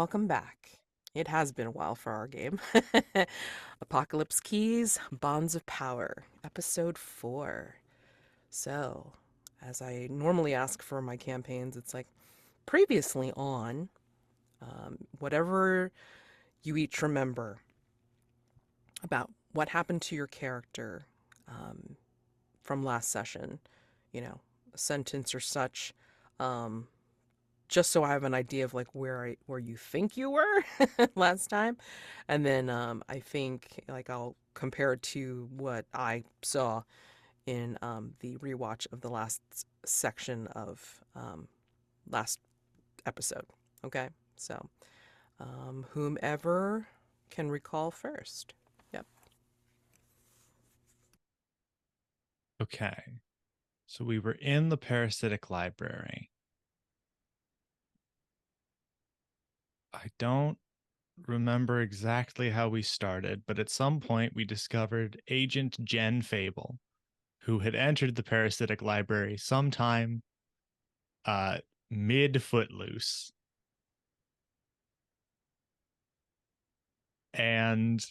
welcome back. It has been a while for our game. Apocalypse Keys, Bonds of Power, Episode 4. So, as I normally ask for my campaigns, it's like previously on, whatever you each remember about what happened to your character um, from last session, a sentence or such. Um, just so I have an idea of like where you think you were last time, and then I think like I'll compare it to what I saw in the rewatch of the last section of last episode. Okay, so whomever can recall first. Yep. Okay. So we were in the parasitic library. I don't remember exactly how we started, but at some point we discovered Agent Jen Fable, who had entered the parasitic library sometime uh mid Footloose and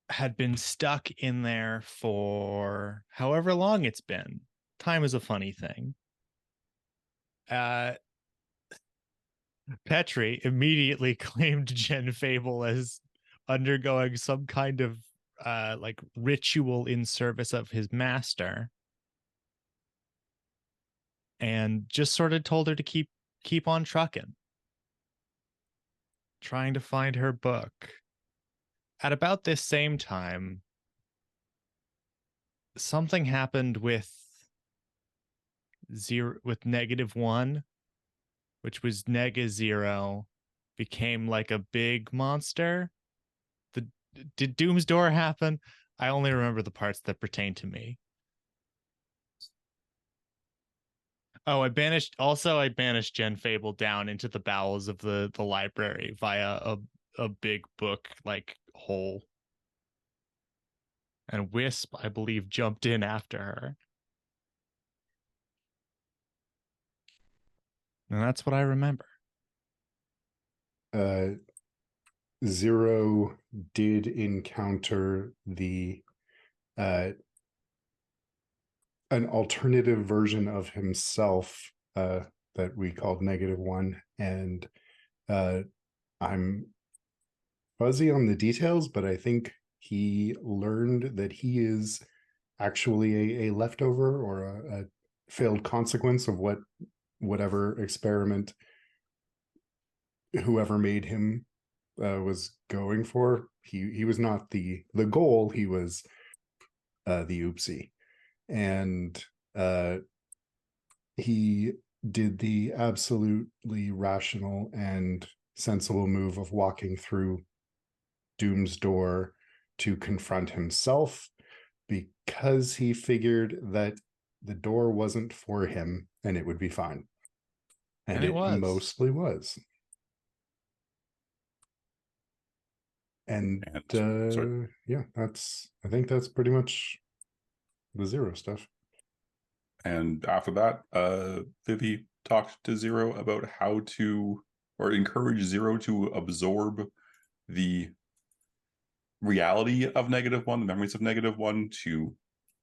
had been stuck in there for however long it's been. Time is a funny thing. Uh Petri immediately claimed Jen Fable as undergoing some kind of like ritual in service of his master, and just sort of told her to keep on trucking, trying to find her book. At about this same time, something happened with -1, which was -0, became like a big monster. The Did Doom's Door happen? I only remember the parts that pertain to me. Oh, I banished Jen Fable down into the bowels of the library via a big book like hole. And Wisp, I believe, jumped in after her. And that's what I remember. uh, Zero did encounter the an alternative version of himself that we called -1, and I'm fuzzy on the details, but I think he learned that he is actually a leftover or a failed consequence of whatever experiment whoever made him was going for. He was not the goal. He was the oopsie, and he did the absolutely rational and sensible move of walking through Doom's door to confront himself, because he figured that the door wasn't for him and it would be fine. And And it it was. mostly was. And yeah, I think that's pretty much the Zero stuff. And after that, Vivi talked to Zero about how to, or encourage Zero to absorb the reality of -1, the memories of -1,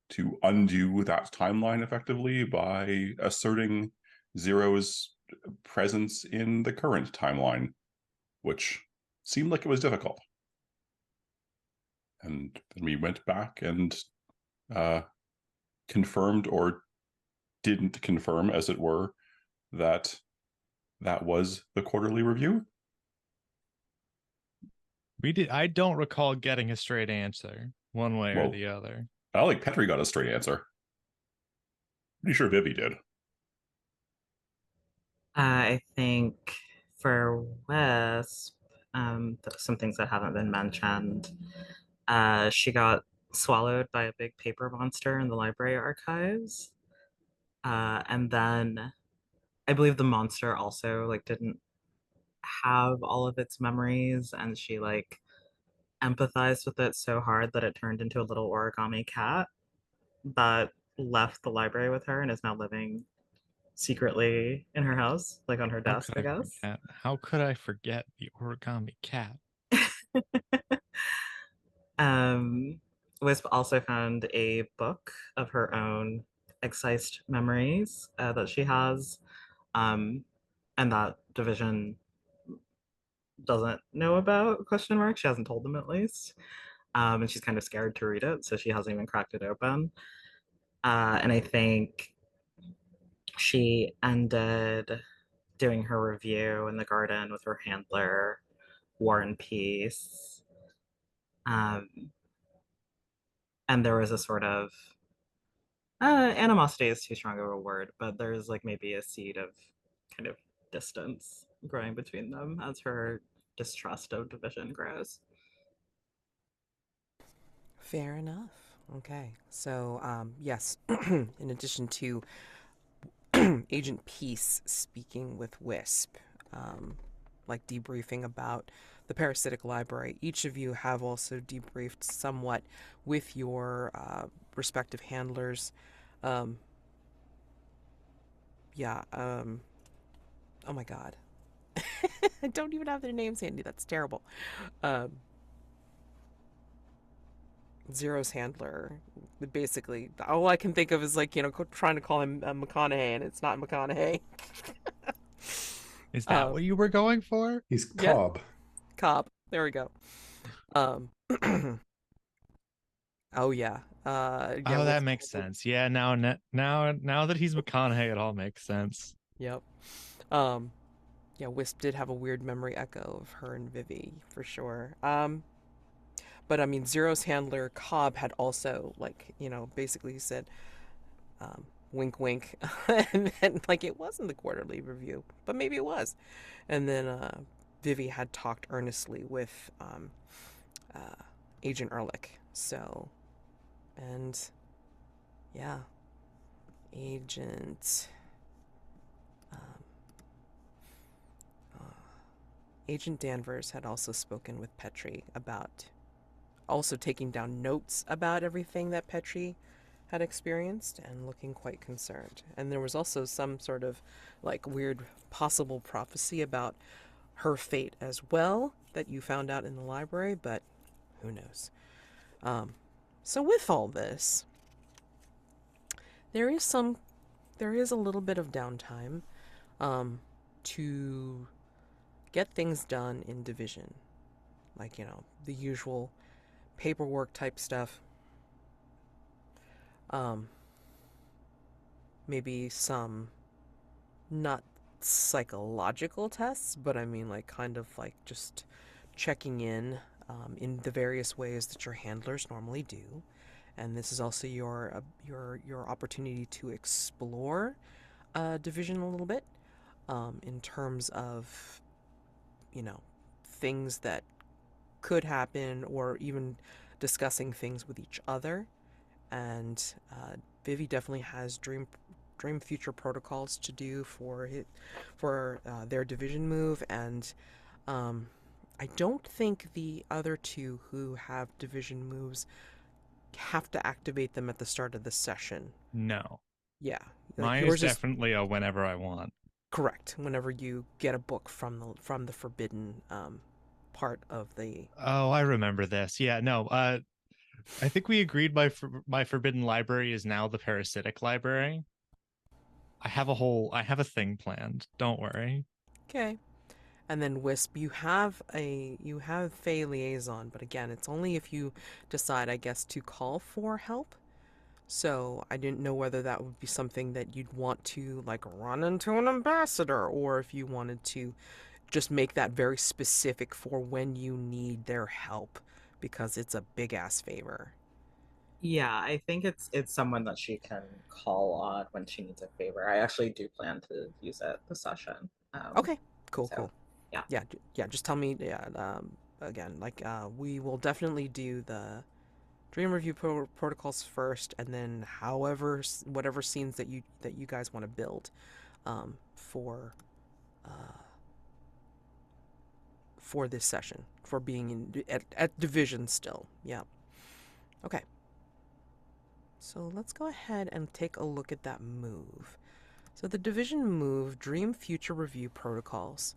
to undo that timeline effectively by asserting Zero's presence in the current timeline, which seemed like it was difficult. And then we went back and confirmed, or didn't confirm, as it were, that was the quarterly review. I don't recall getting a straight answer one way or the other. I don't think Petri got a straight answer. Pretty sure Vivi did. I think for Wisp, some things that haven't been mentioned. She got swallowed by a big paper monster in the library archives. And then I believe the monster also like didn't have all of its memories, and she like empathized with it so hard that it turned into a little origami cat that left the library with her and is now living secretly in her house, like on her How desk, could I I guess. forget? How could I forget the origami cat? um, Wisp also found a book of her own excised memories that she has, um, and that division doesn't know about, question mark. She hasn't told them, at least. And she's kind of scared to read it, so she hasn't even cracked it open. And I think she ended doing her review in the garden with her handler, War and Peace. Um, and there was a sort of animosity is too strong of a word, but there's like maybe a seed of kind of distance growing between them as her distrust of division grows. Fair enough. Okay. So, yes, in addition to Agent Peace speaking with Wisp, like debriefing about the parasitic library, each of you have also debriefed somewhat with your respective handlers. Um, yeah. Oh my God. I don't even have their names handy. That's terrible. Um, Zero's handler. Basically, all I can think of is like, trying to call him McConaughey, and it's not McConaughey. Is that Um, what you were going for? He's yeah, Cobb. Cobb. There we go. Um, oh yeah. Yeah. Oh, that makes sense. Yeah, now that he's McConaughey, it all makes sense. Yep. Um, yeah. Wisp did have a weird memory echo of her and Vivi for sure. But I mean, Zero's handler Cobb had also like, basically said, wink, wink, and then like it wasn't the quarterly review, but maybe it was. And then Vivi had talked earnestly with uh, Agent Ehrlich. So, and yeah, Agent. Um, uh, Agent Danvers had also spoken with Petri about also taking down notes about everything that Petri had experienced and looking quite concerned. And there was also some sort of like weird possible prophecy about her fate as well that you found out in the library, but who knows. Um, so with all this, there is some, there is a little bit of downtime um, to get things done in division, like the usual paperwork type stuff. Um, Maybe some not psychological tests, but I mean like kind of like just checking in the various ways that your handlers normally do. And this is also your opportunity to explore division a little bit in terms of you know things that could happen, or even discussing things with each other. And Vivi definitely has dream future protocols to do for their division move, and um, I don't think the other two who have division moves have to activate them at the start of the session. No. Yeah, like Mine is yours is definitely a whenever I want. correct. Whenever you get a book from the forbidden part of the Oh, I remember this. Yeah, no. I think we agreed my forbidden library is now the parasitic library. I have a thing planned. Don't worry. okay. And then Wisp, you have Fey liaison, but again, it's only if you decide, I guess, to call for help. So I didn't know whether that would be something that you'd want to like run into an ambassador, or if you wanted to just make that very specific for when you need their help, because it's a big ass favor. Yeah, I think it's someone that she can call on when she needs a favor. I actually do plan to use it this session. Okay, cool, So cool. yeah. Yeah, yeah. Just tell me. Yeah. Again, like we will definitely do the dream review protocols first, and then whatever scenes that you guys want to build uh, for this session, for being at division still. Yeah. Okay. So let's go ahead and take a look at that move. So the division move Dream Future Review Protocols.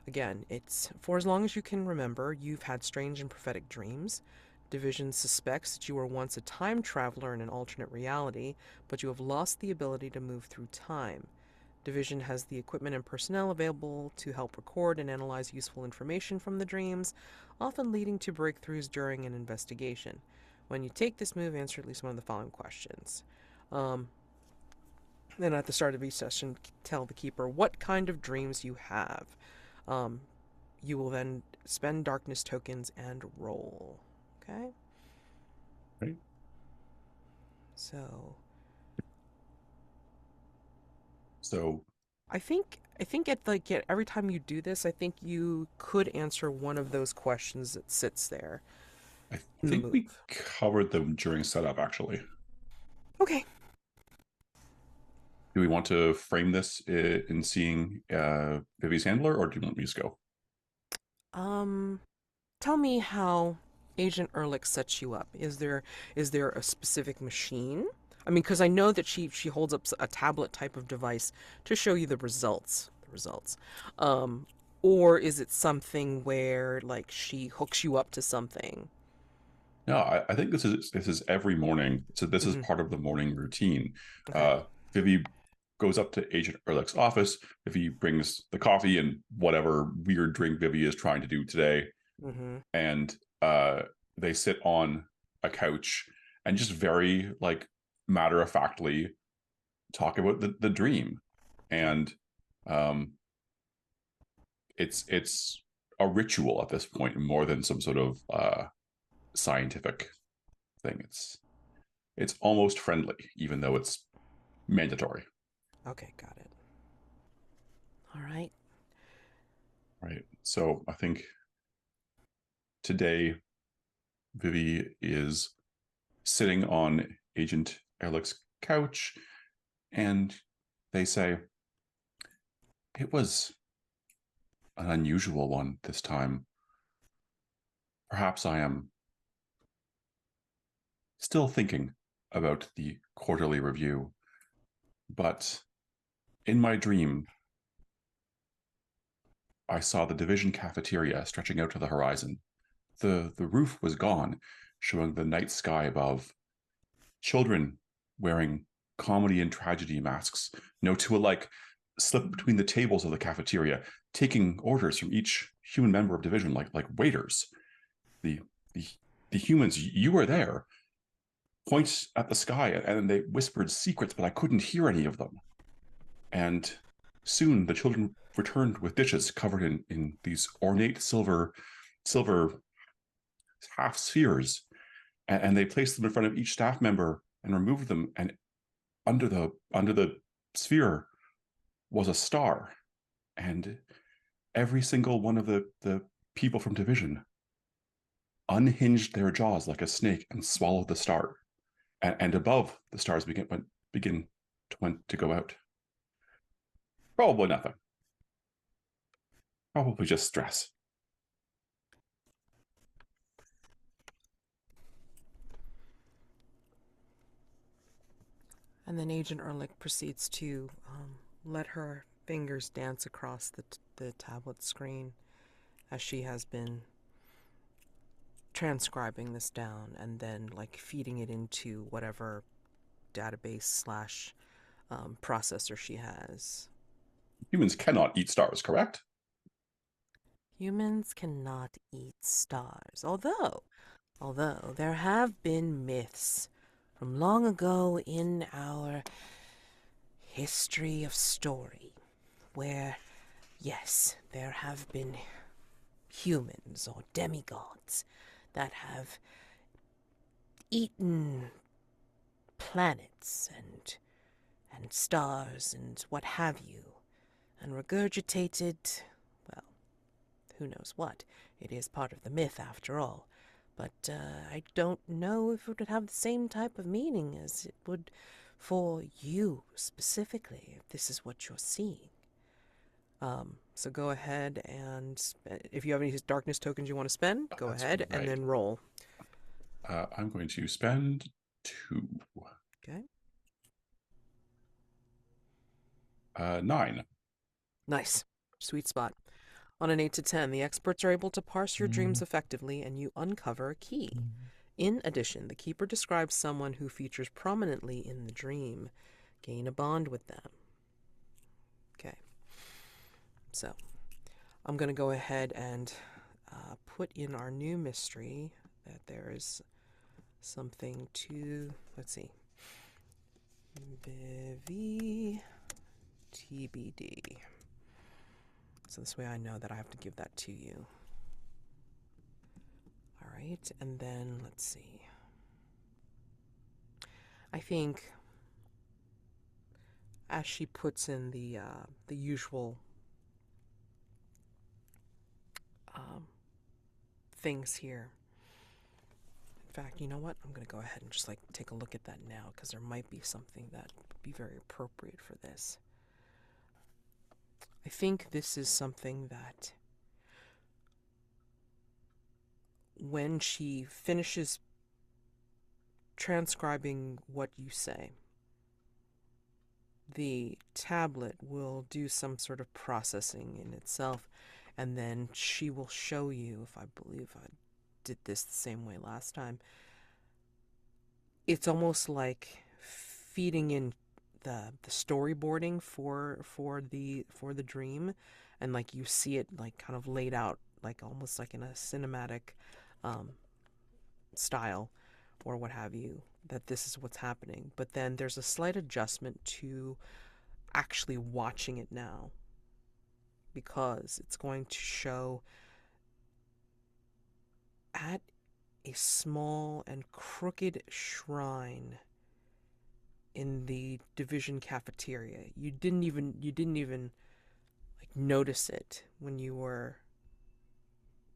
Again, it's for as long as you can remember, you've had strange and prophetic dreams. Division suspects that you were once a time traveler in an alternate reality, but you have lost the ability to move through time. Division has the equipment and personnel available to help record and analyze useful information from the dreams, often leading to breakthroughs during an investigation. When you take this move, answer at least one of the following questions. Then at the start of each session, tell the keeper what kind of dreams you have. You will then spend darkness tokens and roll. Okay? Right. So So I think at every time you do this, I think you could answer one of those questions that sits there. I in the think we move. covered them during setup, actually. Okay. Do we want to frame this in seeing Vivi's handler, or do you want me to go? Tell me how Agent Ehrlich sets you up. Is there a specific machine? I mean, because I know that she holds up a tablet type of device to show you the results. Or is it something where like she hooks you up to something? No, I think this is every morning. So this is Mhm. part of the morning routine. Okay. Vivi goes up to Agent Ehrlich's office. Vivi brings the coffee and whatever weird drink Vivi is trying to do today, Mm-hmm. and they sit on a couch and just very like matter of factly talk about the dream, and um, it's a ritual at this point more than some sort of scientific thing. It's almost friendly, even though it's mandatory. Okay, got it. All right. Right. So I think today Vivi is sitting on Agent Ehrlich's couch, and they say, it was an unusual one this time. Perhaps I am still thinking about the quarterly review, but in my dream, I saw the division cafeteria stretching out to the horizon. The roof was gone, showing the night sky above. Children wearing comedy and tragedy masks, no two alike, slip between the tables of the cafeteria, taking orders from each human member of division like waiters. The the the humans, you were there, point at the sky, and they whispered secrets, but I couldn't hear any of them. And soon the children returned with dishes covered in these ornate silver half spheres, and they placed them in front of each staff member and removed them. And under the sphere was a star, and every single one of the people from division unhinged their jaws like a snake and swallowed the star. And above the stars begin to go out. Probably nothing. Probably just stress. And then Agent Ehrlich proceeds to let her fingers dance across the tablet screen as she has been transcribing this down and then like feeding it into whatever database slash processor she has. Humans cannot eat stars, correct? Humans cannot eat stars, although there have been myths from long ago in our history of story where, yes, there have been humans or demigods that have eaten planets and stars and what have you, and regurgitated, well, who knows what. It is part of the myth after all. But I don't know if it would have the same type of meaning as it would for you specifically, if this is what you're seeing. So go ahead and if you have any darkness tokens you want to spend, go That's ahead right. and then roll. I'm going to spend 2. Okay. 9. Nice. Sweet spot. On an 8 to 10, the experts are able to parse your dreams effectively and you uncover a key. In addition, the keeper describes someone who features prominently in the dream. Gain a bond with them. Okay. So, I'm going to go ahead and put in our new mystery that there is something to, let's see, Vivi TBD. So this way I know that I have to give that to you. All right, and then let's see. I think as she puts in the usual things here. In fact, you know what? I'm going to go ahead and just like take a look at that now because there might be something that would be very appropriate for this. I think this is something that when she finishes transcribing what you say, the tablet will do some sort of processing in itself, and then she will show you, if I believe I did this the same way last time, it's almost like feeding in the storyboarding for the dream, and like you see it like kind of laid out like almost like in a cinematic style or what have you, that this is what's happening. But then there's a slight adjustment to actually watching it now because it's going to show at a small and crooked shrine in the division cafeteria. You didn't even like notice it when you were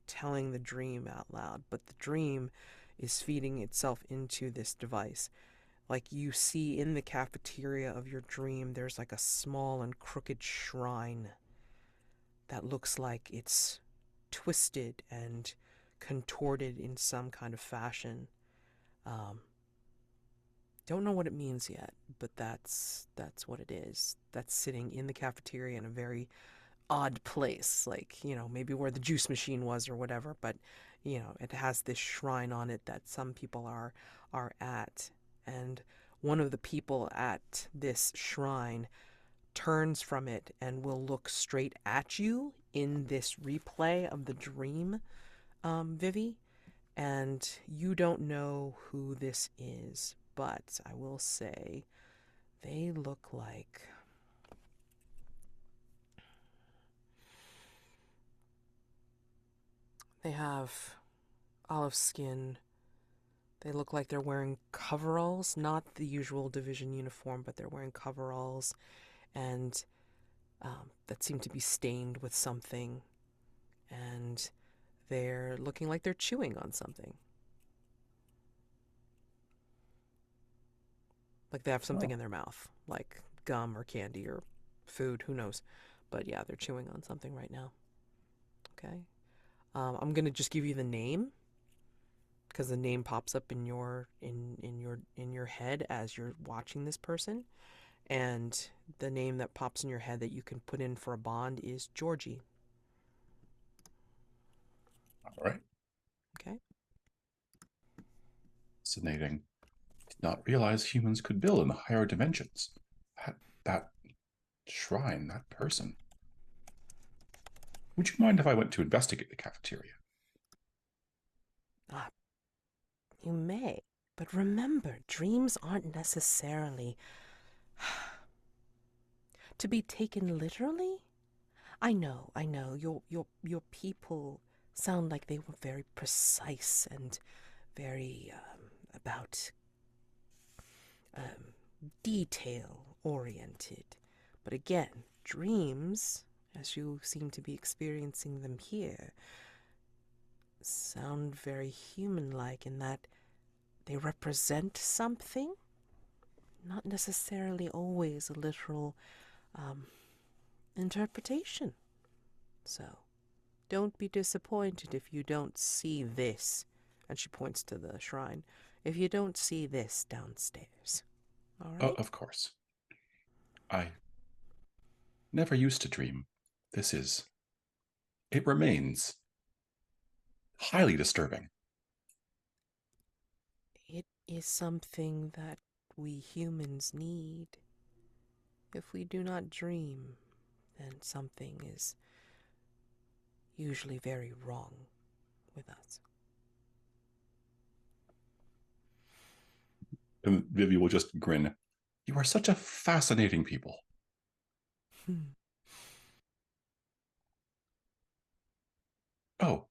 telling the dream out loud, but the dream is feeding itself into this device. Like you see in the cafeteria of your dream, there's like a small and crooked shrine that looks like it's twisted and contorted in some kind of fashion. Don't know what it means yet, but that's what it is. That's sitting in the cafeteria in a very odd place, like, you know, maybe where the juice machine was or whatever, but you know, it has this shrine on it that some people are at. And one of the people at this shrine turns from it and will look straight at you in this replay of the dream, Vivi, and you don't know who this is, but I will say they look like they have olive skin. They look like they're wearing coveralls, not the usual division uniform, but they're wearing coveralls, and that seem to be stained with something, and they're looking like they're chewing on something. Like they have something in their mouth, like gum or candy or food, who knows. But yeah, they're chewing on something right now. Okay. I'm gonna just give you the name because the name pops up in your head as you're watching this person, and the name that pops in your head that you can put in for a bond is Georgie. All right. Okay. Fascinating. Did not realize humans could build in higher dimensions. That shrine, that person. Would you mind if I went to investigate the cafeteria? You may, but remember, dreams aren't necessarily to be taken literally. I know. Your people sound like they were very precise and very about detail oriented. But again, dreams, as you seem to be experiencing them here, sound very human-like in that they represent something, not necessarily always a literal interpretation. So, don't be disappointed if you don't see this. And she points to the shrine. If you don't see this downstairs. All right? Of course. I never used to dream. It remains highly disturbing. It is something that we humans need. If we do not dream, then something is usually very wrong with us. And Vivi will just grin. You are such a fascinating people. Oh,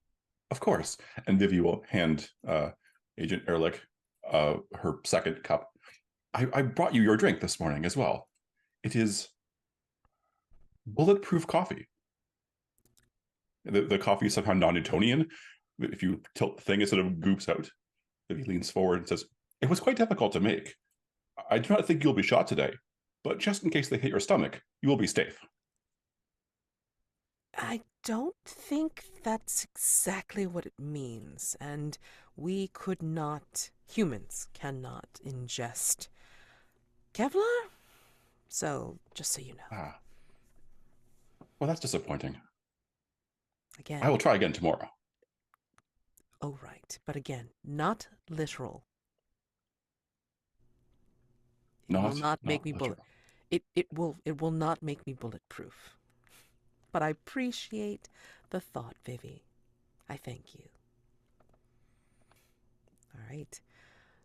of course. And Vivi will hand Agent Ehrlich her second cup. I brought you your drink this morning as well. It is bulletproof coffee. The coffee is somehow non-Newtonian. If you tilt the thing, it sort of goops out. Vivi leans forward and says, "It was quite difficult to make. I do not think you'll be shot today, but just in case they hit your stomach, you will be safe." I don't think that's exactly what it means, and we could not, humans cannot ingest Kevlar? So, just so you know. Ah. Well, that's disappointing. Again. I will try again tomorrow. Oh, right. But again, not literal. It will not make me bullet. It will not make me bulletproof. But I appreciate the thought, Vivi. I thank you. All right.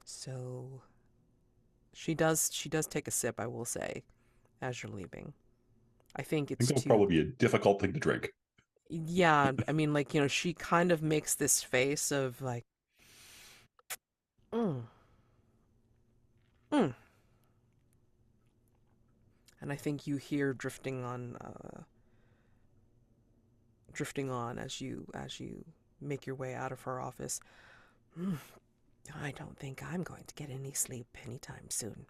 So she does take a sip, I will say, as you're leaving. I think it's that'll probably be a difficult thing to drink. Yeah, I mean, like, she kind of makes this face of like, mm. And I think you hear drifting on as you make your way out of her office. I don't think I'm going to get any sleep anytime soon.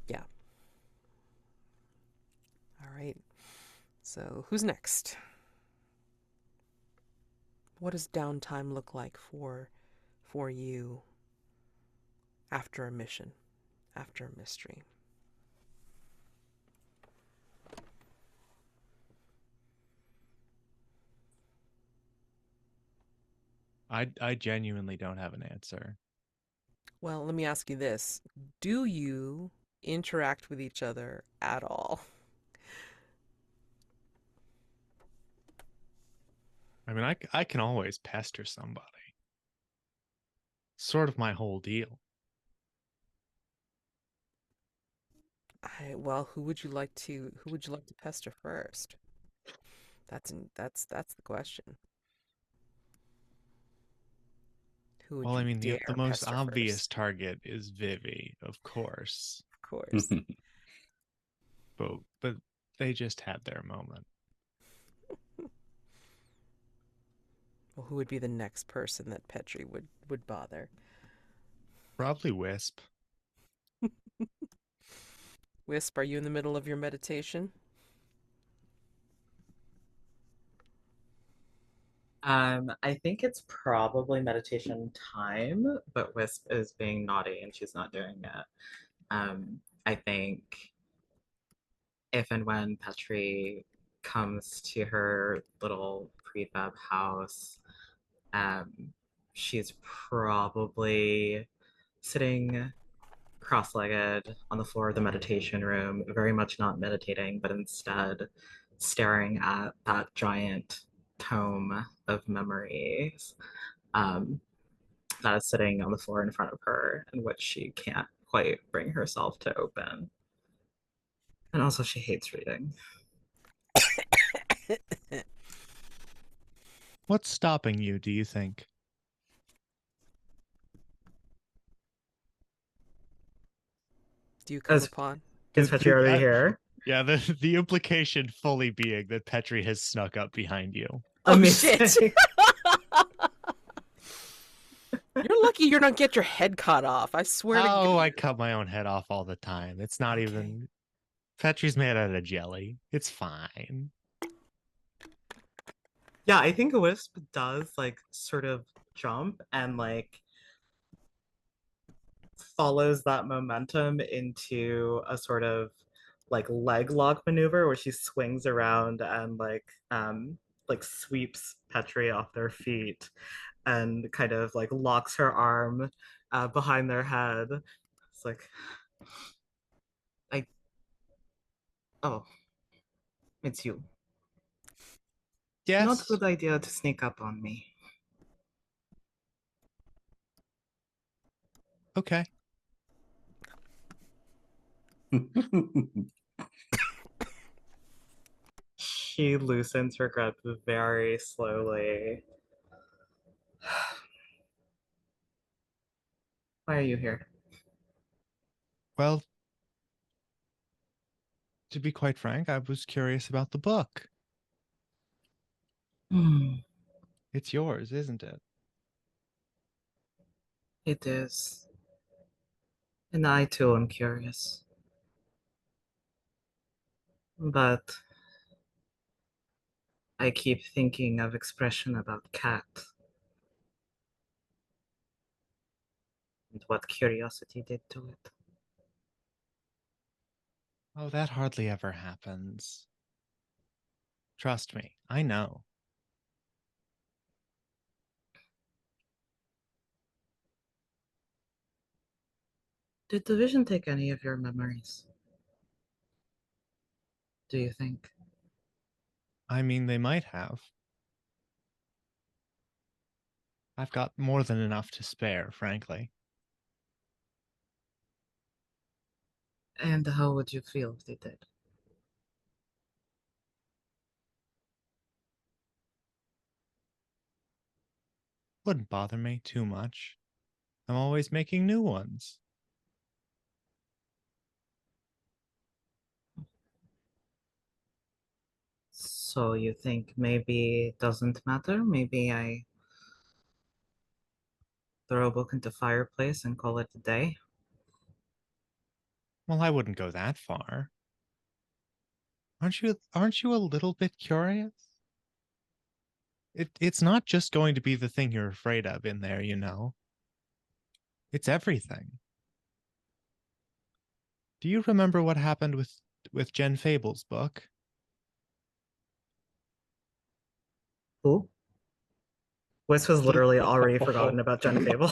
Yeah. All right. So who's next? What does downtime look like for you after a mission, after a mystery? I genuinely don't have an answer. Well, let me ask you this. Do you interact with each other at all? I mean, I can always pester somebody. Sort of my whole deal. Well, who would you like to pester first? That's the question. Who would Well, I you mean, the dare most pester obvious first? target is Vivi, of course. Of course. But they just had their moment. Well, who would be the next person that Petri would bother? Probably Wisp. Wisp, are you in the middle of your meditation? I think it's probably meditation time, but Wisp is being naughty and she's not doing it. I think if and when Petri comes to her little prefab house, she's probably sitting cross-legged on the floor of the meditation room, very much not meditating, but instead staring at that giant tome of memories that is sitting on the floor in front of her, and which she can't quite bring herself to open. And also, she hates reading. What's stopping you, do you think? Do you come upon? Is Petri already here? Yeah, the implication fully being that Petri has snuck up behind you. Oh, shit! You're lucky you don't get your head cut off. I swear to God. Oh, I cut my own head off all the time. It's not even... Petri's made out of jelly. It's fine. Yeah, I think a Wisp does, like, sort of jump and, like, follows that momentum into a sort of like leg lock maneuver where she swings around and like sweeps Petri off their feet and kind of like locks her arm behind their head. It's like I oh, it's you. Not Yes. good idea to sneak up on me. Okay. She loosens her grip very slowly. Why are you here? Well, to be quite frank, I was curious about the book. It's yours, isn't it? It is. And I too am curious. But I keep thinking of expression about cat and what curiosity did to it. Oh, that hardly ever happens. Trust me, I know. Did the vision take any of your memories? Do you think? I mean, they might have. I've got more than enough to spare, frankly. And how would you feel if they did? Wouldn't bother me too much. I'm always making new ones. So you think maybe it doesn't matter? Maybe I throw a book into fireplace and call it a day? Well, I wouldn't go that far. Aren't you a little bit curious? It's not just going to be the thing you're afraid of in there, you know. It's everything. Do you remember what happened with Jen Fable's book? Who? Wisp has The literally already forgotten about Jen Fable.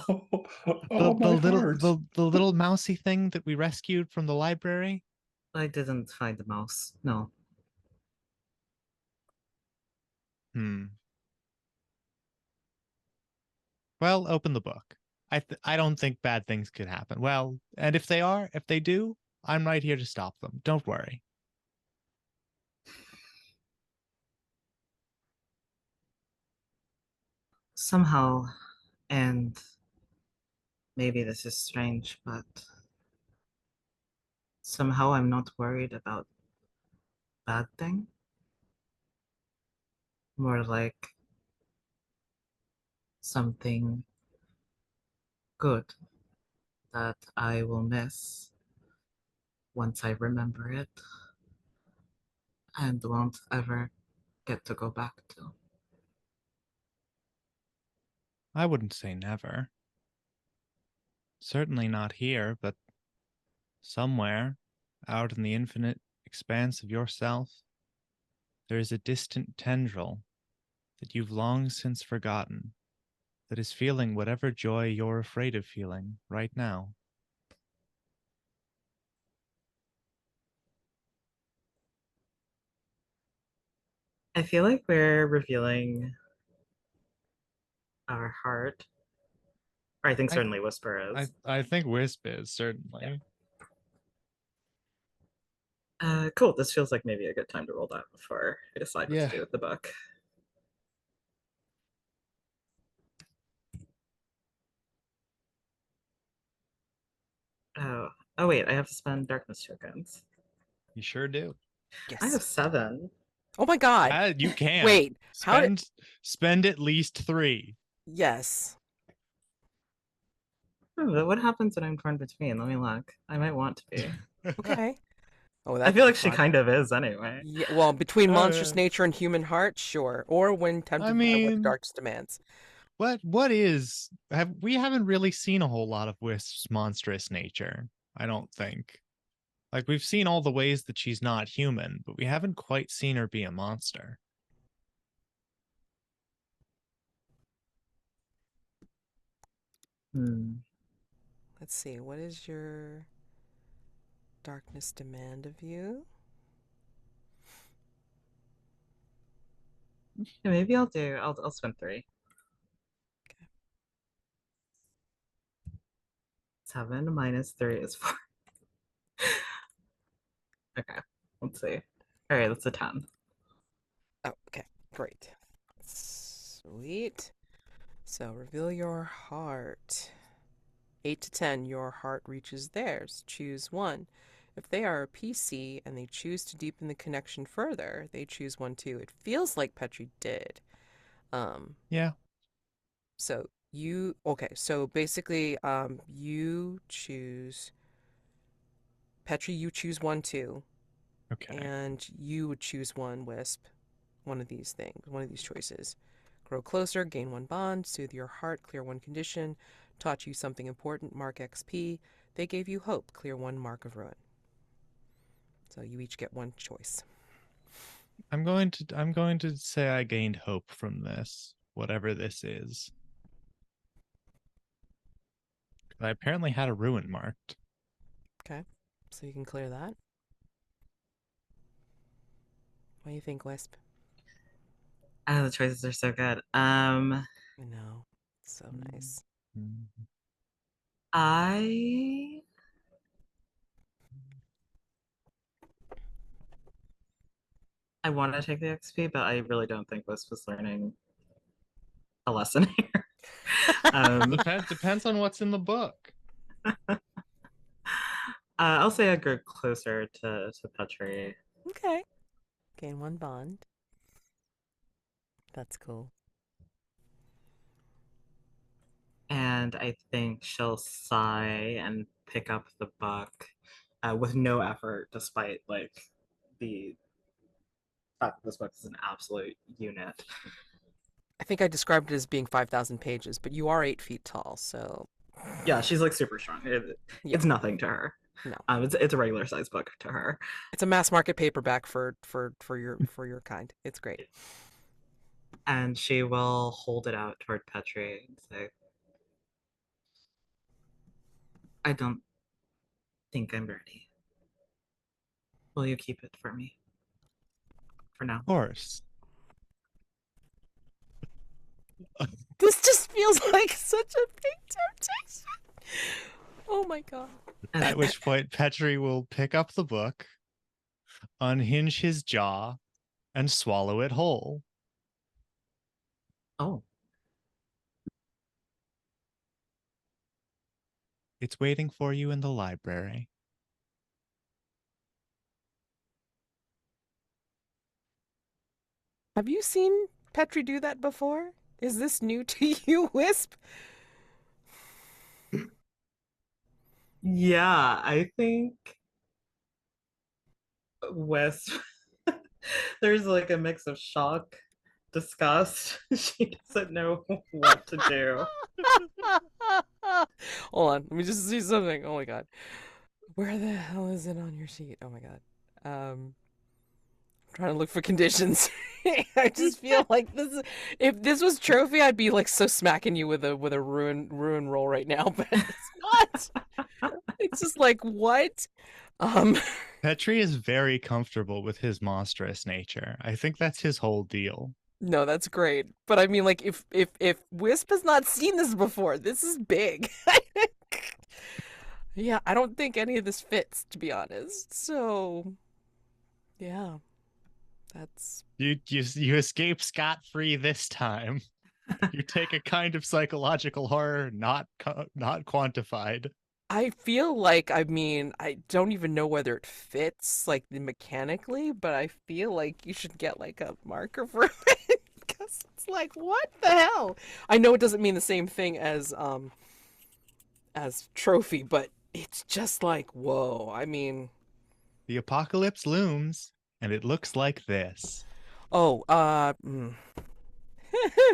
the, Oh, the my little heart. the little mousy thing that we rescued from the library? I didn't find the mouse. No. Hmm. Well, open the book. I don't think bad things could happen. Well, and if they do, I'm right here to stop them. Don't worry. Somehow, and maybe this is strange, but somehow I'm not worried about bad thing. More like something good that I will miss once I remember it and won't ever get to go back to. I wouldn't say never. Certainly not here, but somewhere out in the infinite expanse of yourself, there is a distant tendril that you've long since forgotten that is feeling whatever joy you're afraid of feeling right now. I feel like we're revealing our heart. Or I think I certainly Whisper I is. I think Wisp is certainly. Cool. This feels like maybe a good time to roll that before I decide what to Yeah. do with the book. Oh, oh wait, I have to spend darkness tokens. You sure do. I have Yes. 7. Oh my god. You can. Wait. How did? Spend at least 3. Yes. But what happens when I'm torn between? Let me look. I might want to be. Okay. Oh, I that'd feel be like she fun. kind of is anyway. Yeah. Well, between monstrous Uh, nature and human heart, sure. Or when I tempted by what the mean, darkest demands. we haven't really seen a whole lot of Wisp's monstrous nature, I don't think. Like, we've seen all the ways that she's not human, but we haven't quite seen her be a monster. Let's see, what is your darkness demand of you? Yeah, maybe I'll spend 3. Okay. 7 minus 3 is 4. Okay, let's see. All right, that's a 10. Oh, okay, great. Sweet. So reveal your heart. 8 to 10, your heart reaches theirs. Choose one. If they are a PC and they choose to deepen the connection further, they choose one too. It feels like Petri did. Yeah. So so basically, you choose Petri, you choose one too, Okay. and you would choose one, Wisp. One of these things, one of these choices. Grow closer, gain 1 bond, soothe your heart, clear 1 condition, taught you something important, mark XP. They gave you hope, clear 1 mark of ruin. So you each get 1 choice. I'm going to say I gained hope from this, whatever this is. I apparently had a ruin marked. Okay, so you can clear that. What do you think, Wisp? The choices are so good. I know, so nice. I want to take the XP, but I really don't think Wisp was learning a lesson here. Depends on what's in the book. I'll say I grew closer to Petri. Okay, gain 1 bond. That's cool. And I think she'll sigh and pick up the book with no effort, despite like the fact that this book is an absolute unit. I think I described it as being 5,000 pages, but you are 8 feet tall, so Yeah, she's like super strong. It's nothing to her. No. It's a regular size book to her. It's a mass market paperback for your kind. It's great. And she will hold it out toward Petri and say, I don't think I'm ready. Will you keep it for me? For now. Of course. This just feels like such a big temptation. Oh my god. At which point Petri will pick up the book, unhinge his jaw, and swallow it whole. Oh. It's waiting for you in the library. Have you seen Petri do that before? Is this new to you, Wisp? Yeah, I think West there's like a mix of shock, disgust. She doesn't know what to do. Hold on, let me just see something. Oh my god. Where the hell is it on your sheet? Oh my god. I'm trying to look for conditions. I just feel like if this was trophy, I'd be like so smacking you with a ruin roll right now, but it's not. It's just like what? Petri is very comfortable with his monstrous nature. I think that's his whole deal. No, that's great. But I mean, like, if Wisp has not seen this before, this is big. Yeah, I don't think any of this fits, to be honest. So, yeah, that's you escape scot-free this time. You take a kind of psychological horror not quantified. I feel like, I mean, I don't even know whether it fits, like, mechanically, but I feel like you should get, like, a marker for it, because it's like, what the hell? I know it doesn't mean the same thing as trophy, but it's just like, whoa, I mean... The apocalypse looms, and it looks like this. Oh,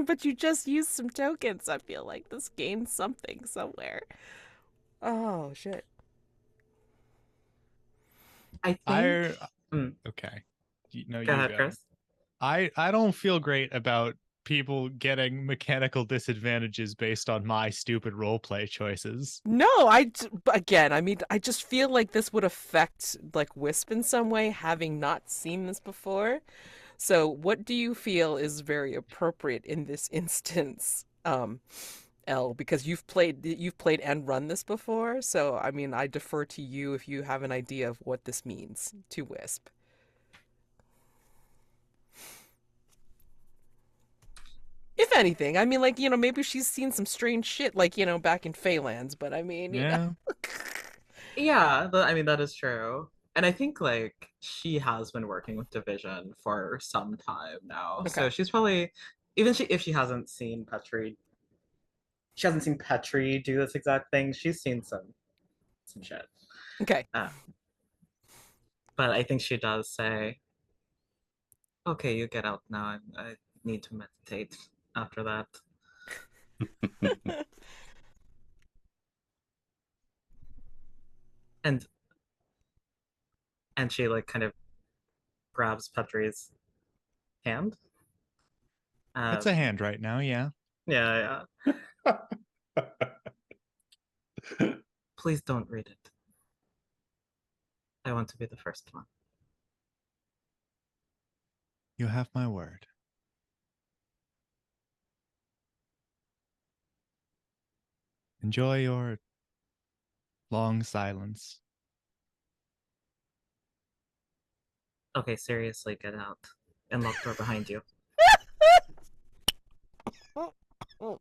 But you just used some tokens. I feel like this gained something somewhere. Oh shit. I think. I Hmm, okay. No, go you ahead, go. Chris. I don't feel great about people getting mechanical disadvantages based on my stupid roleplay choices. No, again, I mean, I just feel like this would affect like Wisp in some way, having not seen this before. So, what do you feel is very appropriate in this instance, Elle? Because you've played and run this before. So, I mean, I defer to you if you have an idea of what this means to Wisp. If anything, I mean, like, maybe she's seen some strange shit, like, back in Phalanx, but I mean, Yeah. Yeah, I mean that is true. And I think like she has been working with Division for some time now. Okay. So she's probably even if she hasn't seen Petri, she hasn't seen Petri do this exact thing. She's seen some shit. Okay. Uh, but I think she does say, "Okay, you get out now. I need to meditate after that." And she like kind of grabs Petri's hand. That's Um, a hand right now, yeah. yeah, yeah. Please don't read it. I want to be the first one. You have my word. Enjoy your long silence. Okay, seriously, get out and lock door behind you. Oh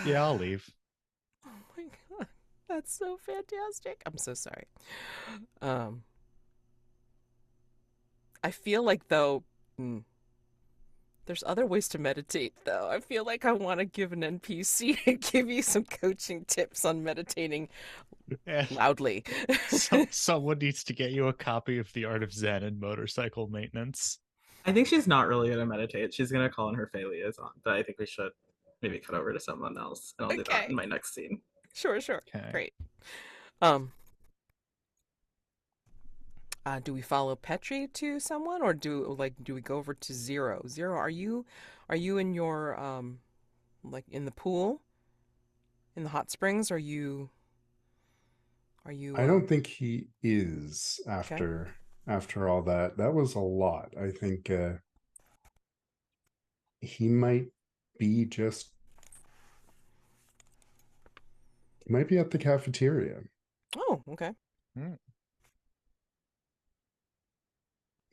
Yeah, I'll leave. my god. That's so fantastic. I'm so sorry. Um I feel like though there's other ways to meditate though. I feel like I want to give an NPC to give you some coaching tips on meditating And loudly. someone needs to get you a copy of The Art of Zen and Motorcycle Maintenance. I think she's not really gonna meditate. She's gonna call in her liaison, but I think we should maybe cut over to someone else, and I'll do that in Okay. my next scene. Sure, sure. Okay. Great. Um do we follow Petri to someone or do we go over to Zero? Zero, are you in your like in the pool? In the hot springs? Are you I don't think he is okay? after all that. That was a lot. I think he might be just he might be at the cafeteria, Oh, okay. Hmm.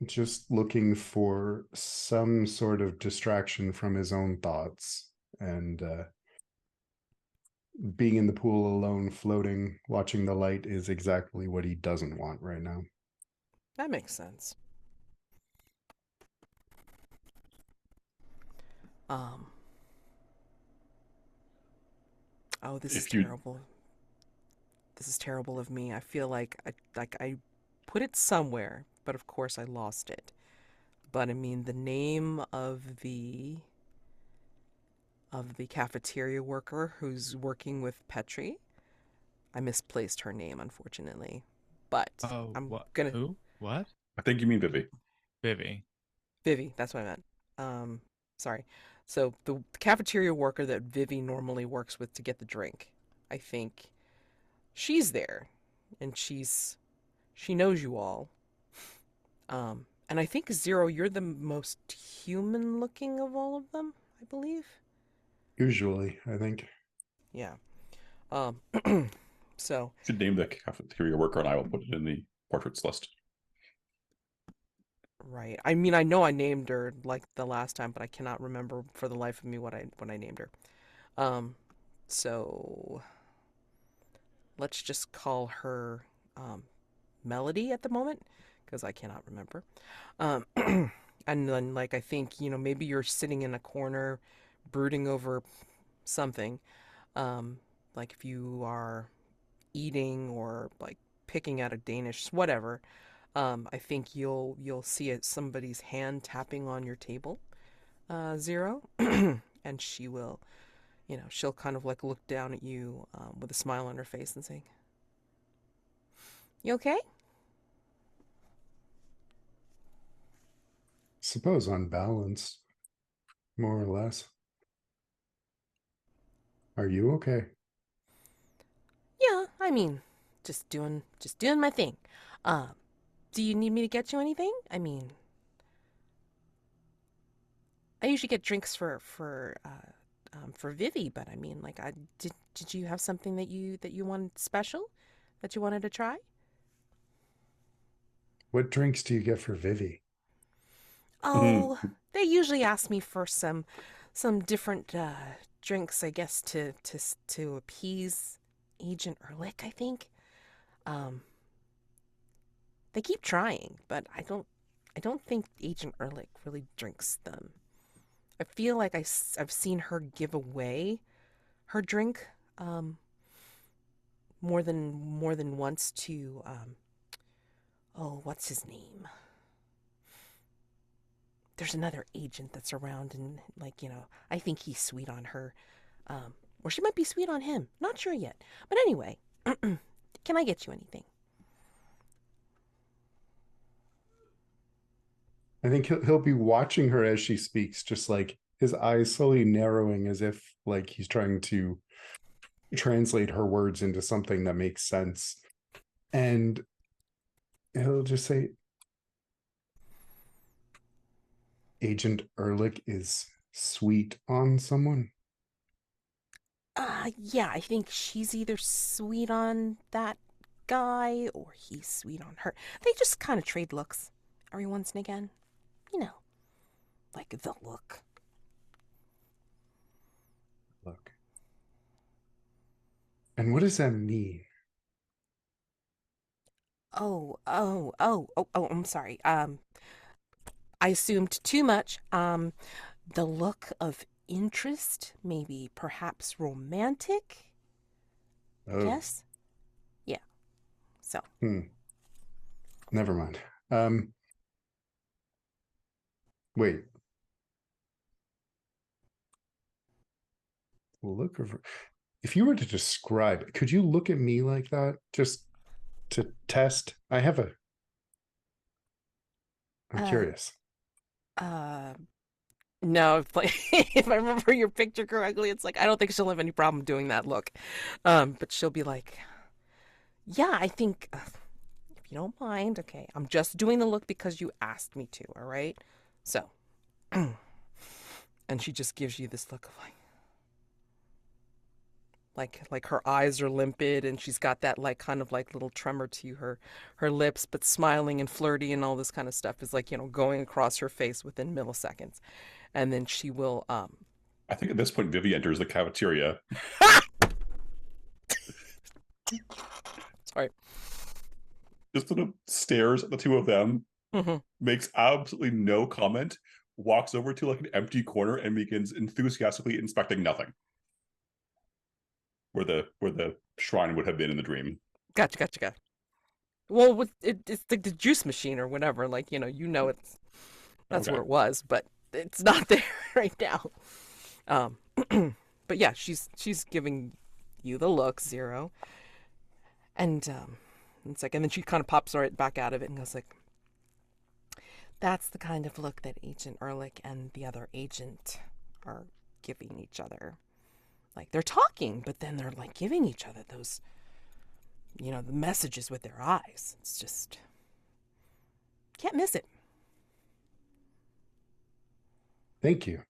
just looking for some sort of distraction from his own thoughts. And being in the pool alone, floating, watching the light is exactly what he doesn't want right now. That makes sense. Um oh, this is If you terrible. This is terrible of me. I feel like I put it somewhere, but of course I lost it. But I mean the name of the cafeteria worker who's working with Petri. I misplaced her name, unfortunately. But Oh, I'm what? gonna Who? What? I think you mean Vivi. Vivi. Vivi, that's what I meant. Sorry. So the cafeteria worker that Vivi normally works with to get the drink, I think she's there, and she knows you all. And I think Zero, you're the most human looking of all of them, I believe. Usually, I think. Yeah. Um. So Should name the cafeteria worker, and I will put it in the portraits list. right. I mean, I know I named her like the last time, but I cannot remember for the life of me what I named her. Um. So let's just call her Melody at the moment because I cannot remember. Um, and then, like, I think, maybe you're sitting in a corner brooding over something. Um, like, if you are eating or, like, picking out a Danish, whatever, I think you'll see somebody's hand tapping on your table. Zero. And she will, she'll kind of like look down at you with a smile on her face and say, "You okay?" Suppose unbalanced, more or less. Are you okay? Yeah, I mean, just doing my thing. Um, do you need me to get you anything? I mean, I usually get drinks for Vivi, but I mean, like, I did you have something that you wanted special that you wanted to try? What drinks do you get for Vivi? Oh, they usually ask me for some different drinks, I guess, to appease Agent Erlich, I think. Um, they keep trying, but I don't think Agent Erlich really drinks them. I feel like I've seen her give away her drink um, more than once to oh, what's his name? There's another agent that's around, and like I think he's sweet on her, or she might be sweet on him. Not sure yet. But anyway, can I get you anything? I think he'll be watching her as she speaks, just like his eyes slowly narrowing as if like he's trying to translate her words into something that makes sense. And he'll just say, Agent Ehrlich is sweet on someone. Yeah, I think she's either sweet on that guy or he's sweet on her. They just kind of trade looks every once and again. You know, like the look. Look. And what does that mean? Oh, I'm sorry. I assumed too much. The look of interest, maybe perhaps romantic, I Oh, guess. Yeah. So, never mind. Wait. Look over. If you were to describe it, could you look at me like that just to test? I'm uh, curious. uh, no, if, like, if I remember your picture correctly, it's like I don't think she'll have any problem doing that look. But she'll be like, yeah, I think if you don't mind, okay, I'm just doing the look because you asked me to, all right? So, and she just gives you this look of like her eyes are limpid and she's got that like kind of like little tremor to her lips, but smiling and flirty and all this kind of stuff is like going across her face within milliseconds, and then she will I think at this point, Vivi enters the cafeteria. sorry. Just sort of stares at the two of them, Hmm. makes absolutely no comment, walks over to like an empty corner and begins enthusiastically inspecting nothing. Where the shrine would have been in the dream. Gotcha. Well, it's like the juice machine or whatever, like that's Okay. where it was, but it's not there right now. um but yeah, she's giving you the look, Zero. And it's like, and then she kind of pops right back out of it and goes like, "That's the kind of look that Agent Ehrlich and the other agent are giving each other. Like they're talking, but then they're like giving each other those, the messages with their eyes. It's just can't miss it." Thank you.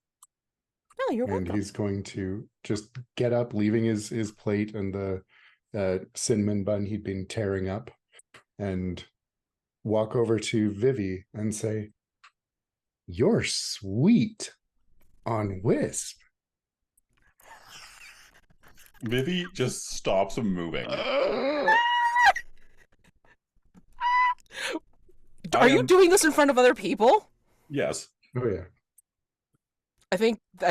No, you're And welcome. he's going to just get up, leaving his plate and the cinnamon bun he'd been tearing up, and walk over to Vivi and say, "You're sweet on Wisp." Vivi just stops moving. Are I you am doing this in front of other people? yes. Oh yeah. I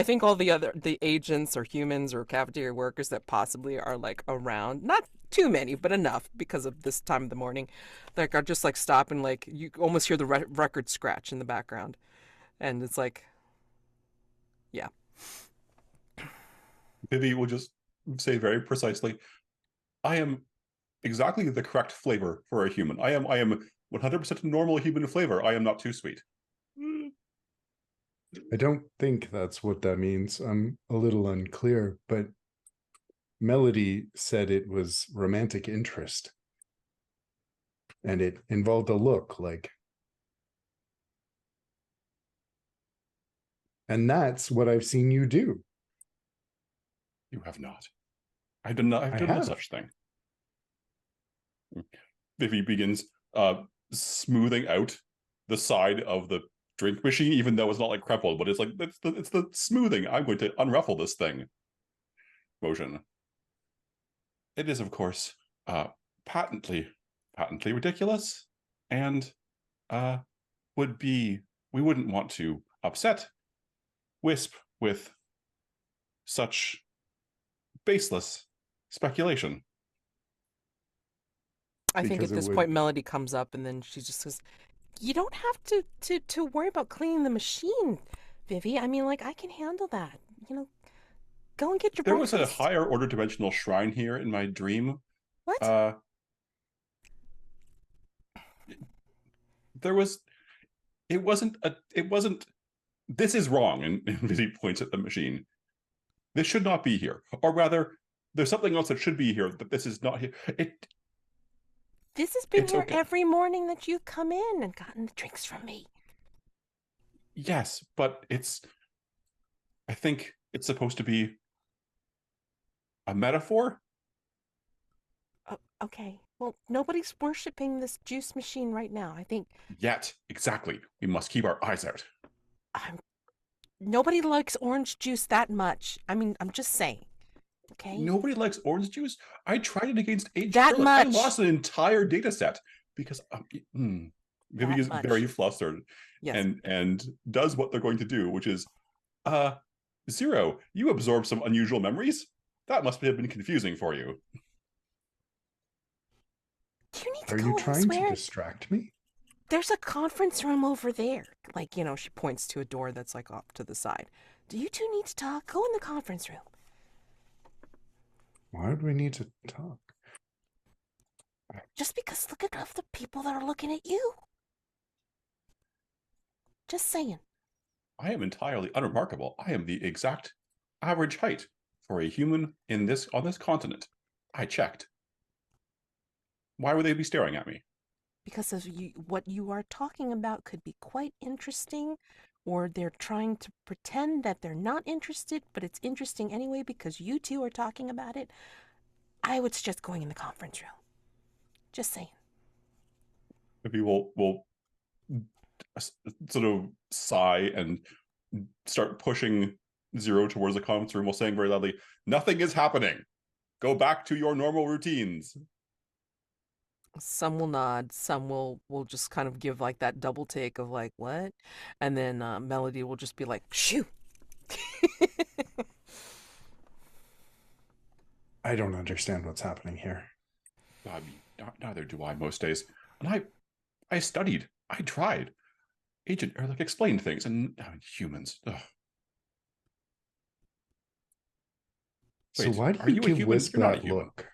think all the agents or humans or cafeteria workers that possibly are like around, not too many, but enough because of this time of the morning, like are just like stopping, like you almost hear the record scratch in the background, and it's like, Yeah. Vivi will just say very precisely, I am exactly the correct flavor for a human. I am 100% normal human flavor. I am not too sweet. I don't think that's what that means. I'm a little unclear, but Melody said it was romantic interest. And it involved a look like. And that's what I've seen you do. You have not. I've done no such thing. Vivi begins smoothing out the side of the drink machine, even though it's not like crumpled, but it's like it's the smoothing. I'm going to unruffle this thing motion. It is, of course, patently ridiculous, and we wouldn't want to upset Wisp with such baseless speculation. I think Because at it this would- point Melody comes up and then she just says, "You don't have to worry about cleaning the machine, Vivi. I mean, like, I can handle that. You know, go and get your There breakfast." was a higher order dimensional shrine here in my dream. What? There was. It wasn't. This is wrong. And Vivi points at the machine. This should not be here. Or rather, there's something else that should be here, but this is not here. This has been It's here okay. every morning that you've come in and gotten the drinks from me. Yes, but I think it's supposed to be a metaphor. Okay. Well, nobody's worshiping this juice machine right now. I think Yet, exactly. We must keep our eyes out. nobody likes orange juice that much. I mean, I'm just saying. Okay. Nobody likes orange juice. I tried it against Age That Charlotte. much. I lost an entire data set because Vivi is much. very flustered. Yes. And does what they're going to do, which is Zero, you absorbed some unusual memories. That must have been confusing for you. Do you need to Are go you trying elsewhere? to distract me? There's a conference room over there. Like, you know, she points to a door that's like off to the side. Do you two need to talk? Go in the conference room. Why would we need to talk? Just because look at all the people that are looking at you. Just saying. I am entirely unremarkable. I am the exact average height for a human on this continent. I checked. Why would they be staring at me? Because of what you are talking about could be quite interesting, or they're trying to pretend that they're not interested, but it's interesting anyway because you two are talking about it. I would suggest going in the conference room. Just saying. Maybe we'll sort of sigh and start pushing Zero towards the conference room while saying very loudly, "Nothing is happening. Go back to your normal routines." Some will nod, some will just kind of give like that double take of like, what? And then Melody will just be like, shoo. I don't understand what's happening here. I mean, neither do I most days. And I studied. I tried. Agent Ehrlich explained things, and humans. Ugh. So Wait, why are did you you a give human? Wisp You're not a that human. look?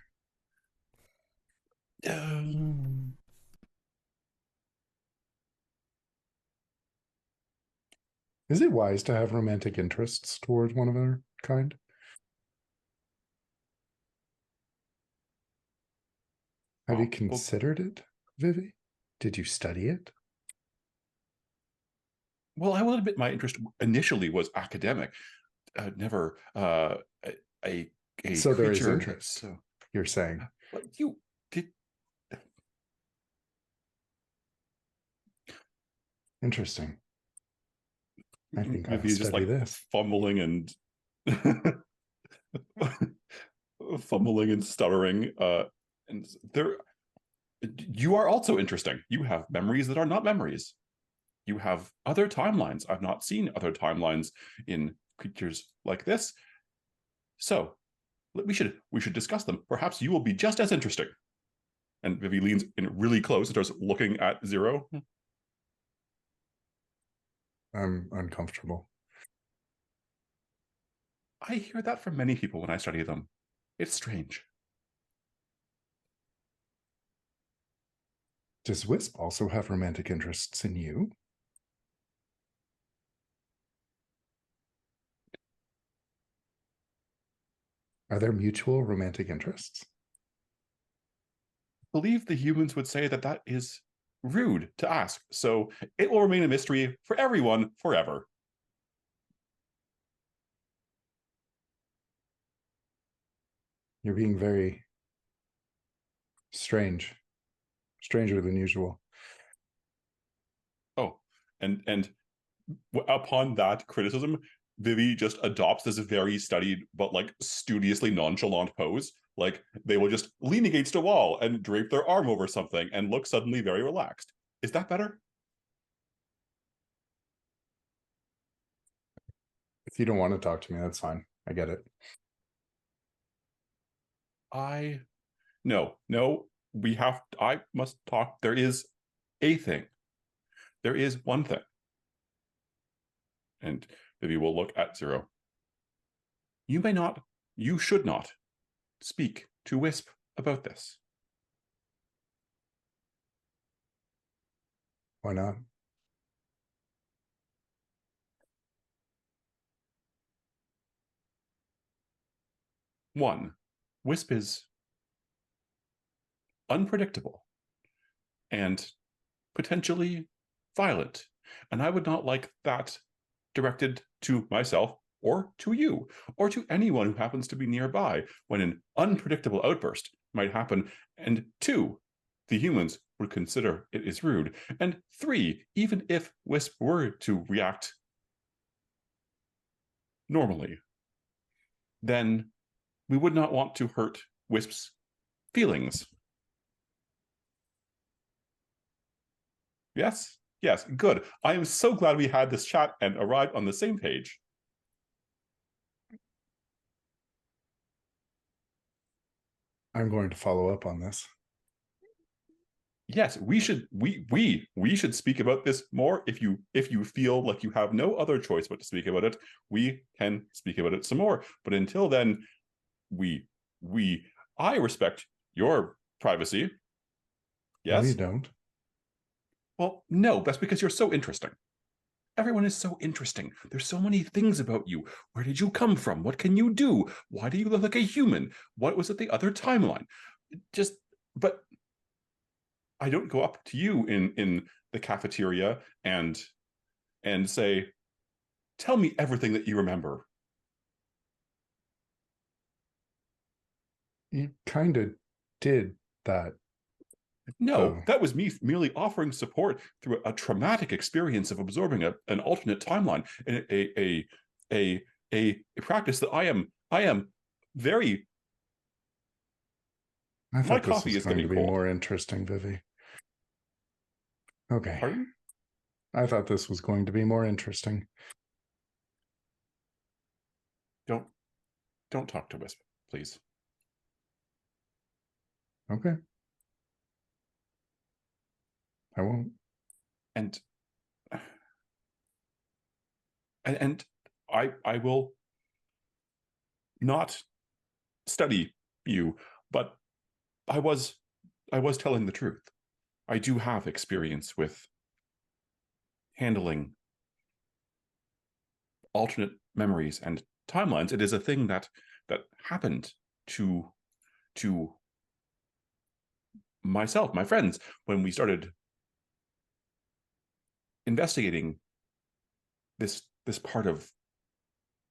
Is it wise to have romantic interests towards one of our kind? Have you considered it, Vivi? Did you study it? Well, I will admit my interest initially was academic. Never a So there is creature. interest. So, You're saying. but you did. Interesting. I think I'll Maybe he's just study like this. fumbling and fumbling and stuttering. And there, you are also interesting. You have memories that are not memories. You have other timelines. I've not seen other timelines in creatures like this. So we should discuss them. Perhaps you will be just as interesting. And Vivi leans in really close and starts looking at Zero. I'm uncomfortable. I hear that from many people when I study them. It's strange. Does Wisp also have romantic interests in you? Are there mutual romantic interests? I believe the humans would say that that is rude to ask, so it will remain a mystery for everyone forever. You're being very strange, stranger than usual. Oh, and upon that criticism, Vivi just adopts this very studied but like studiously nonchalant pose. Like they will just lean against a wall and drape their arm over something and look suddenly very relaxed. Is that better? If you don't want to talk to me, that's fine. I get it. No, I must talk. There is a thing. There is one thing. And Vivi will look at Zero. You should not speak to Wisp about this. Why not? One, Wisp is unpredictable and potentially violent. And I would not like that directed to myself or to you or to anyone who happens to be nearby when an unpredictable outburst might happen. And two, the humans would consider it is rude. And three, even if Wisp were to react normally, then we would not want to hurt Wisp's feelings. Yes? Yes, good. I am so glad we had this chat and arrived on the same page. I'm going to follow up on this. Yes, we should speak about this more. If you feel like you have no other choice but to speak about it, we can speak about it some more. But until then, I respect your privacy. Yes? No, you don't. Well, no, that's because you're so interesting. Everyone is so interesting. There's so many things about you. Where did you come from? What can you do? Why do you look like a human? What was at the other timeline? But I don't go up to you in the cafeteria and say, tell me everything that you remember. You kind of did that. No, that was me merely offering support through a traumatic experience of absorbing an alternate timeline, and a practice that I am very. I My thought this coffee was is going to getting be cold. more interesting, Vivi. Okay. Pardon? I thought this was going to be more interesting. Don't talk to Wisp, please. Okay. I won't. And I will not study you, but I was telling the truth. I do have experience with handling alternate memories and timelines. It is a thing that happened to myself, my friends, when we started investigating this part of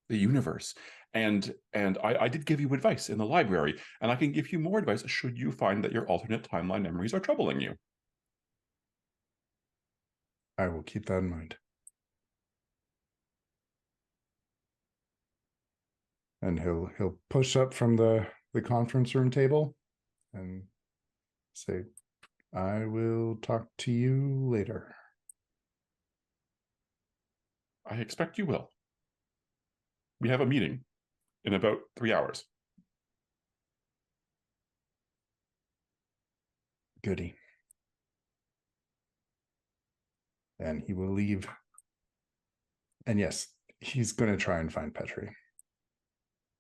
the universe. And I did give you advice in the library, and I can give you more advice should you find that your alternate timeline memories are troubling you. I will keep that in mind. And he'll push up from the conference room table and say, I will talk to you later. I expect you will. We have a meeting in about 3 hours. Goody. And he will leave. And yes, he's going to try and find Petri.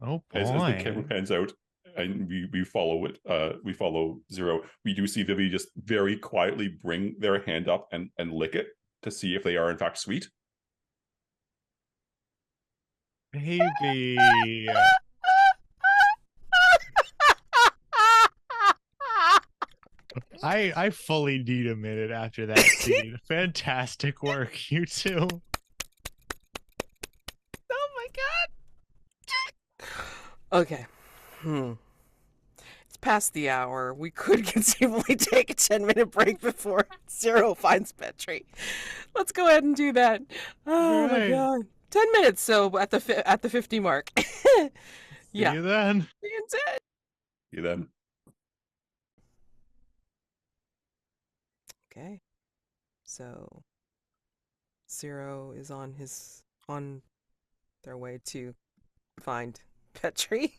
Oh As the camera boy. pans out and we follow it, we follow Zero, we do see Vivi just very quietly bring their hand up and lick it to see if they are in fact sweet. Baby. I fully need a minute after that scene. Fantastic work, you two. Oh my god. Okay. It's past the hour. We could conceivably take a 10-minute break before Zero finds Petri. Let's go ahead and do that. Oh my Right. god. 10 minutes, so at the 50 mark. See Yeah. you then. See you in 10. You then. Okay. So Zero is on their way to find Petri.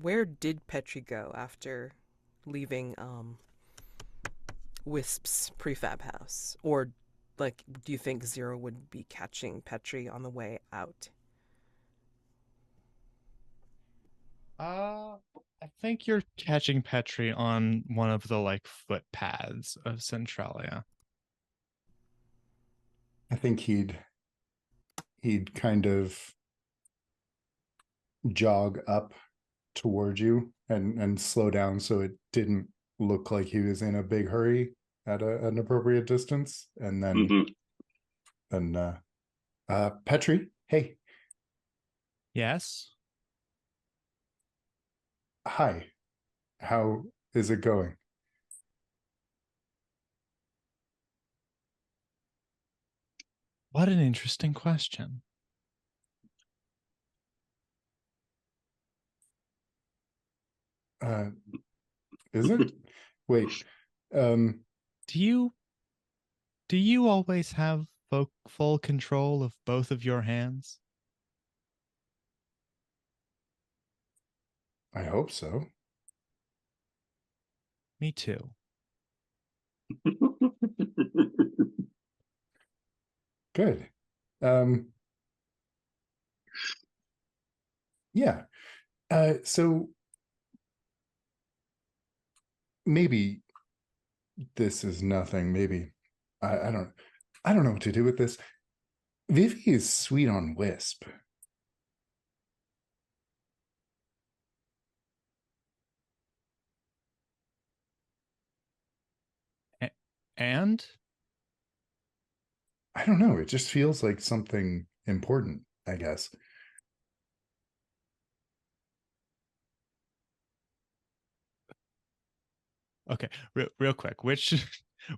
Where did Petri go after leaving Wisp's prefab house? Or like, do you think Zero would be catching Petri on the way out? I think you're catching Petri on one of the like footpaths of Centralia. I think he'd kind of jog up towards you and slow down so it didn't look like he was in a big hurry at an appropriate distance, and then Petri, hey, Yes. hi, how is it going? What an interesting question. Is it? Wait, um, Do you always have full control of both of your hands? I hope so. Me too. Good. Um, yeah. So maybe this is nothing. Maybe I don't know what to do with this. Vivi is sweet on Wisp. And I don't know. It just feels like something important, I guess. okay, real quick, which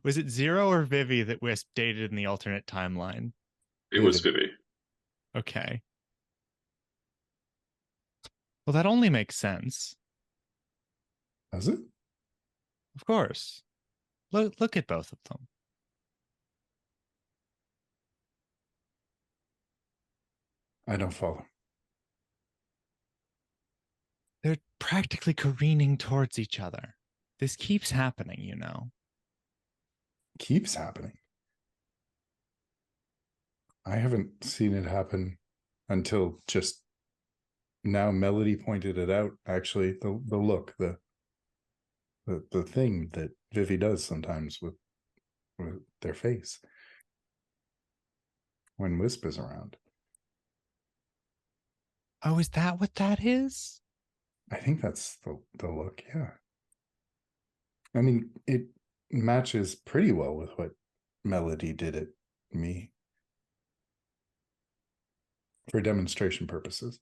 was it Zero or Vivi that Wisp dated in the alternate timeline? It was Vivi. Okay. Well, that only makes sense. Does it? Of course. Look at both of them. I don't follow. They're practically careening towards each other. This keeps happening, you know. Keeps happening. I haven't seen it happen until just now. Melody pointed it out. Actually, the look, the thing that Vivi does sometimes with their face when Wisp is around. Oh, is that what that is? I think that's the look. Yeah. I mean, it matches pretty well with what Melody did at me for demonstration purposes.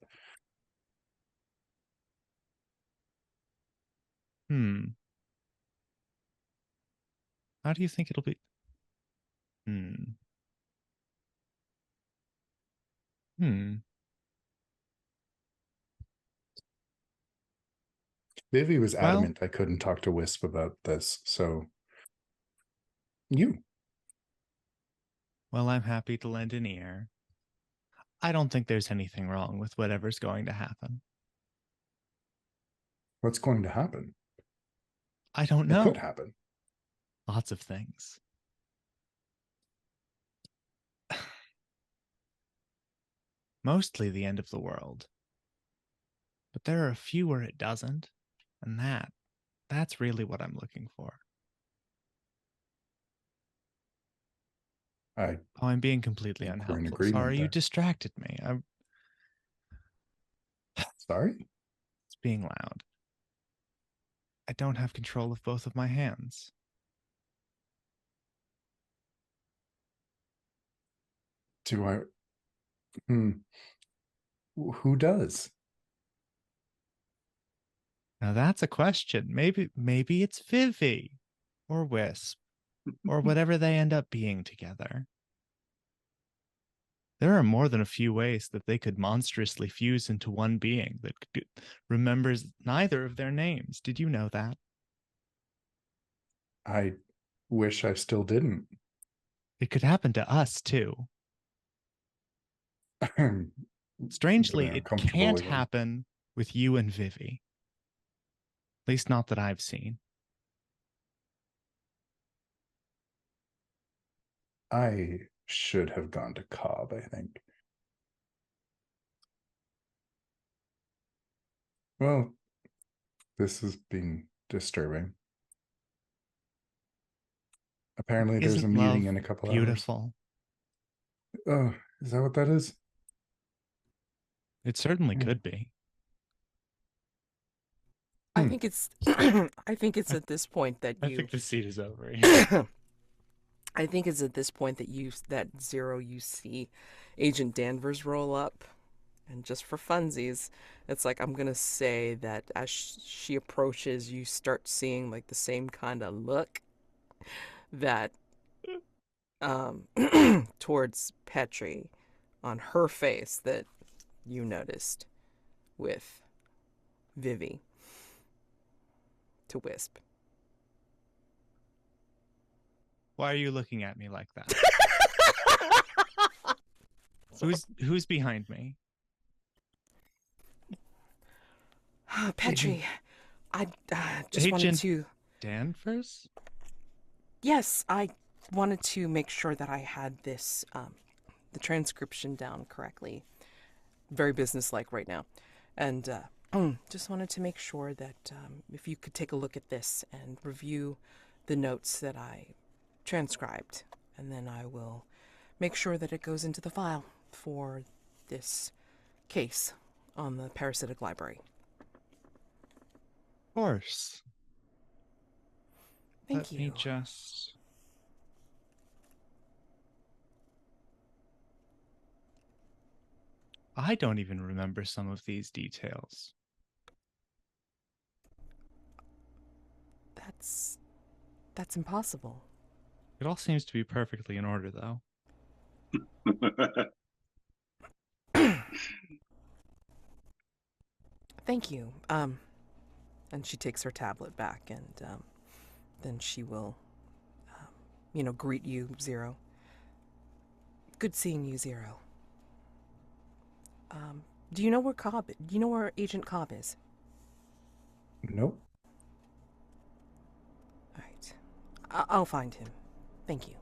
How do you think it'll be? Hmm. Hmm. Vivi was Well, adamant I couldn't talk to Wisp about this, so you. I'm happy to lend an ear. I don't think there's anything wrong with whatever's going to happen. What's going to happen? I don't What know. could happen? Lots of things. mostly the end of the world. But there are a few where it doesn't, and that's really what I'm looking for. I Oh, I'm being completely think we're in unhelpful. agreement Sorry, you there. distracted me. I'm Sorry? It's being loud. I don't have control of both of my hands. Do I? Who does? Now that's a question. Maybe it's Vivi or Wisp or whatever they end up being together. There are more than a few ways that they could monstrously fuse into one being that remembers neither of their names. Did you know that? I wish I still didn't. It could happen to us too. I'm Strangely, really it uncomfortable can't even. happen with you and Vivi. At least not that I've seen. I should have gone to Cobb, I think. Well, this has been disturbing. Apparently there's a Isn't meeting love in a couple hours. beautiful? Oh, is that what that is? It certainly Hmm. could be. I Hmm. think it's I think it's at this point that I you think the seat is over here. I think it's at this point that Zero, you see Agent Danvers roll up, and just for funsies, it's like I'm gonna say that as she approaches, you start seeing like the same kind of look that towards Petri on her face that you noticed with Vivi to Wisp. Why are you looking at me like that? Who's behind me? Petri, I just wanted Agent to. Danvers? Yes, I wanted to make sure that I had this, the transcription down correctly. Very businesslike right now. And just wanted to make sure that if you could take a look at this and review the notes that I transcribed. And then I will make sure that it goes into the file for this case on the parasitic library. Of course. Thank Let me you. just... I don't even remember some of these details. That's impossible. It all seems to be perfectly in order, though. Thank you. And she takes her tablet back, and then she will, greet you, Zero. Good seeing you, Zero. Do you know where Cobb? Do you know where Agent Cobb is? Nope. All right, I'll find him. Thank you.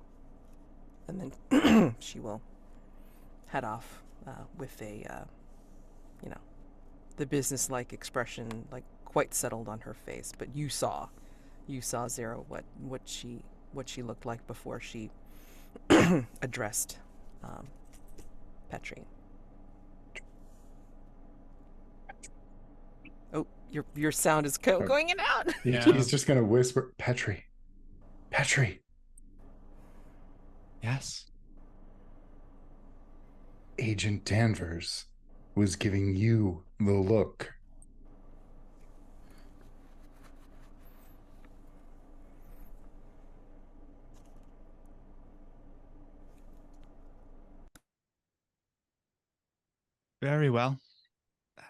And then she will head off with a, the business-like expression, like quite settled on her face. But you saw Zero what she looked like before she addressed Petri. Oh, your sound is going in and out. He's just gonna whisper, Petri. Yes. Agent Danvers was giving you the look. Very well.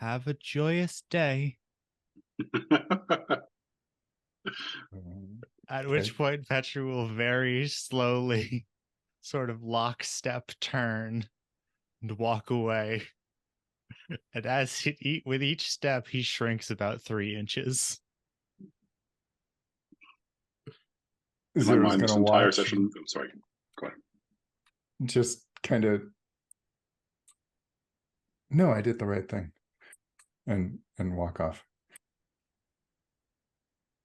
Have a joyous day. At which point Petri will very slowly sort of lockstep turn and walk away. And as with each step, he shrinks about 3 inches. In my Zero's mind, this gonna entire watch, session. I'm sorry. Go ahead. just kind of No, I did the right thing. And walk off.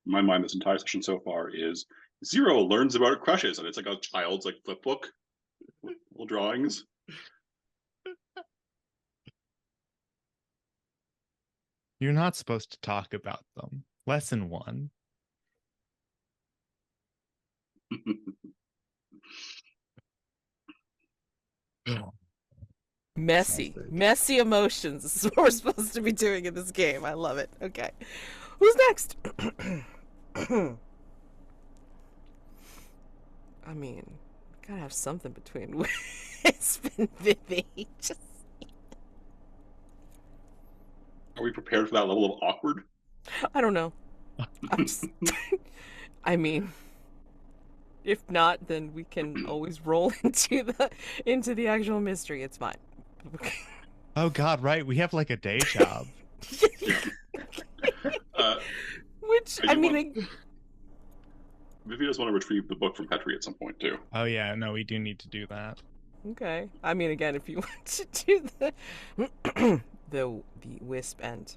In my mind, this entire session so far is Zero learns about crushes, and it's like a child's like flip book, with little drawings. You're not supposed to talk about them. Lesson 1. Messy emotions. This is what we're supposed to be doing in this game. I love it. Okay. Who's next? I mean, gotta have something between Wisp and Vivi. Just... Are we prepared for that level of awkward? I don't know. I'm just... I mean, if not, then we can always roll into the actual mystery. It's fine. Oh God, right. We have like a day job. Which I mean, Vivi does want to retrieve the book from Petri at some point too. Oh yeah, no, we do need to do that. Okay. I mean, again, if you want to do the Wisp and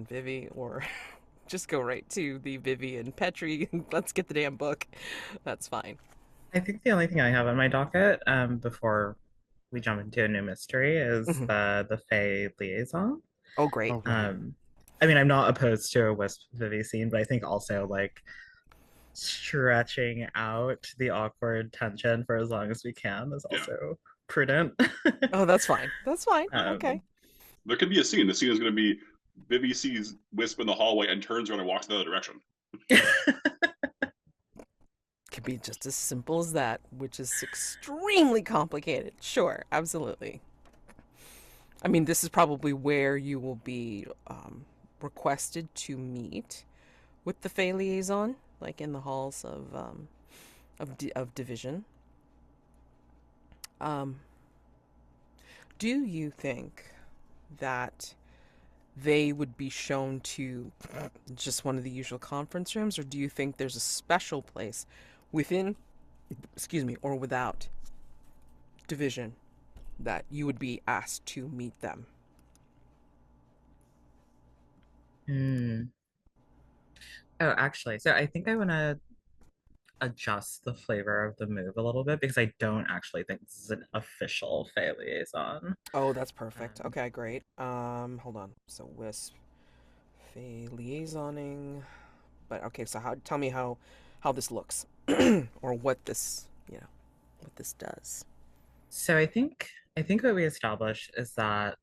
Vivi, or just go right to the Vivi and Petri. Let's get the damn book. That's fine. I think the only thing I have on my docket before we jump into a new mystery is the Fae liaison. Oh, great. Oh, right. I mean, I'm not opposed to a Wisp Vivi scene, but I think also like stretching out the awkward tension for as long as we can is also prudent. Oh, that's fine. That's fine. Okay. There could be a scene. The scene is going to be Vivi sees Wisp in the hallway and turns around and walks the other direction. Could be just as simple as that, which is extremely complicated. Sure, absolutely. I mean, this is probably where you will be requested to meet with the Fae liaison, like in the halls of division. Do you think that they would be shown to just one of the usual conference rooms, or do you think there's a special place within, or without division that you would be asked to meet them? Oh, actually, so I think I want to adjust the flavor of the move a little bit because I don't actually think this is an official Fae liaison. Oh, that's perfect. Okay, great. Hold on. So Wisp, Fae liaisoning, but okay. So tell me how this looks, or what this what this does. So I think what we established is that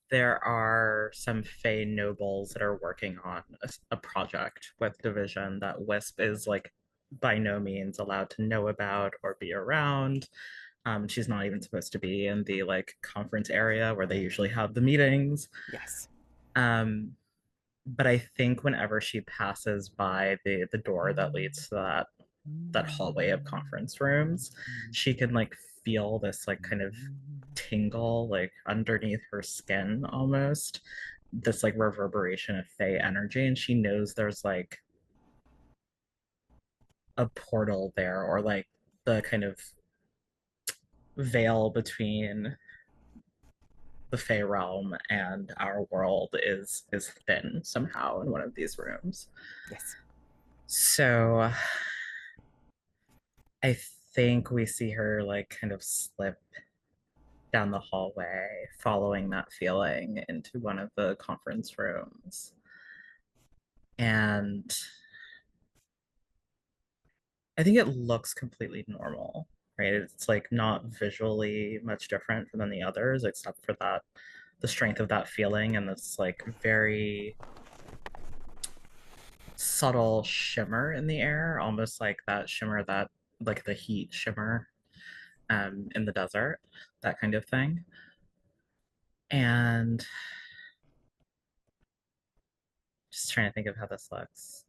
there are some Fae nobles that are working on a project with Division that Wisp is like by no means allowed to know about or be around. She's not even supposed to be in the like conference area where they usually have the meetings. Yes. But I think whenever she passes by the door that leads to that hallway of conference rooms, she can like feel this like kind of tingle like underneath her skin almost, this like reverberation of Fae energy, and she knows there's like a portal there, or like the kind of veil between the Fae realm and our world is thin somehow in one of these rooms. Yes. So I think we see her like kind of slip down the hallway, following that feeling into one of the conference rooms. And I think it looks completely normal, right? It's like not visually much different than the others, except for that the strength of that feeling and this like very subtle shimmer in the air, almost like that shimmer that like the heat shimmer in the desert, that kind of thing. And just trying to think of how this looks.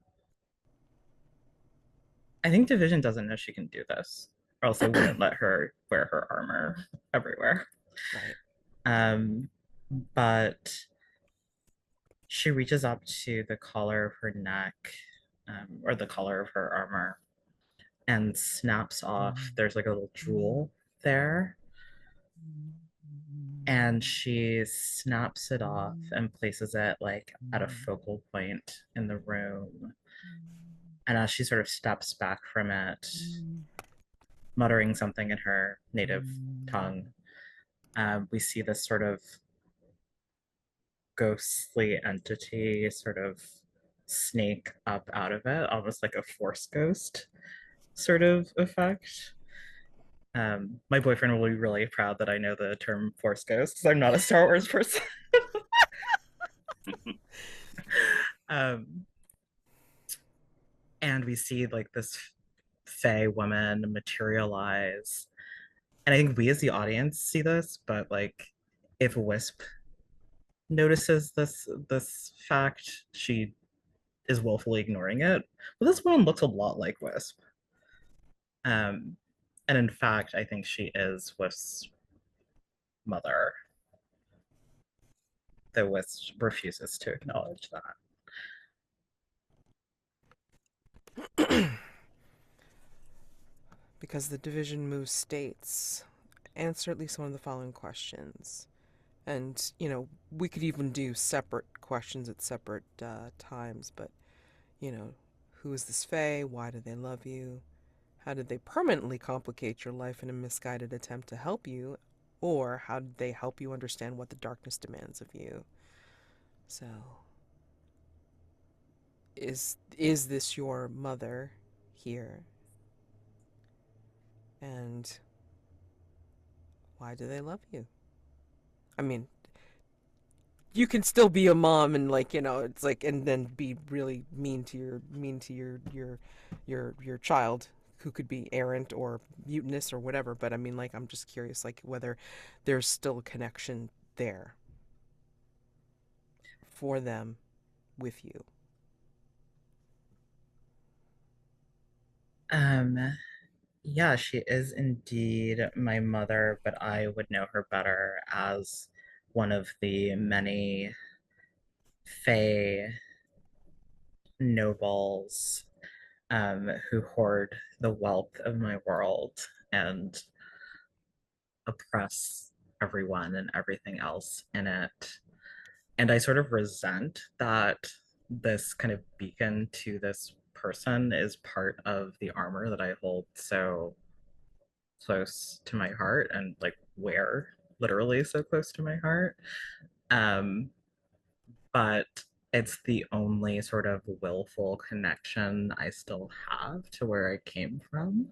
I think Division doesn't know she can do this, or else they wouldn't let her wear her armor everywhere. Right. But she reaches up to the collar of her neck, or the collar of her armor, and snaps off. There's like a little jewel there. And she snaps it off and places it like at a focal point in the room. And as she sort of steps back from it, muttering something in her native tongue, we see this sort of ghostly entity sort of snake up out of it, almost like a force ghost sort of effect. My boyfriend will be really proud that I know the term force ghost because I'm not a Star Wars person. um, and we see like this Fey woman materialize. And I think we as the audience see this, but like if Wisp notices this fact, she is willfully ignoring it. But this woman looks a lot like Wisp. Um, and in fact, I think she is Wisp's mother. Though Wisp refuses to acknowledge that. Because the division moves states, answer at least one of the following questions. And, you know, we could even do separate questions at separate times, but, you know, who is this Fae? Why do they love you? How did they permanently complicate your life in a misguided attempt to help you? Or how did they help you understand what the darkness demands of you? So, is this your mother here? And why do they love you? I mean, you can still be a mom and, like, you know, it's like, and then be really mean to your child, who could be errant or mutinous or whatever. But I mean, like, I'm just curious, like, whether there's still a connection there for them with you. Yeah, she is indeed my mother, but I would know her better as one of the many Fae nobles who hoard the wealth of my world and oppress everyone and everything else in it. And I sort of resent that this kind of beacon to this person is part of the armor that I hold so close to my heart and like wear literally so close to my heart. Um, but it's the only sort of willful connection I still have to where I came from.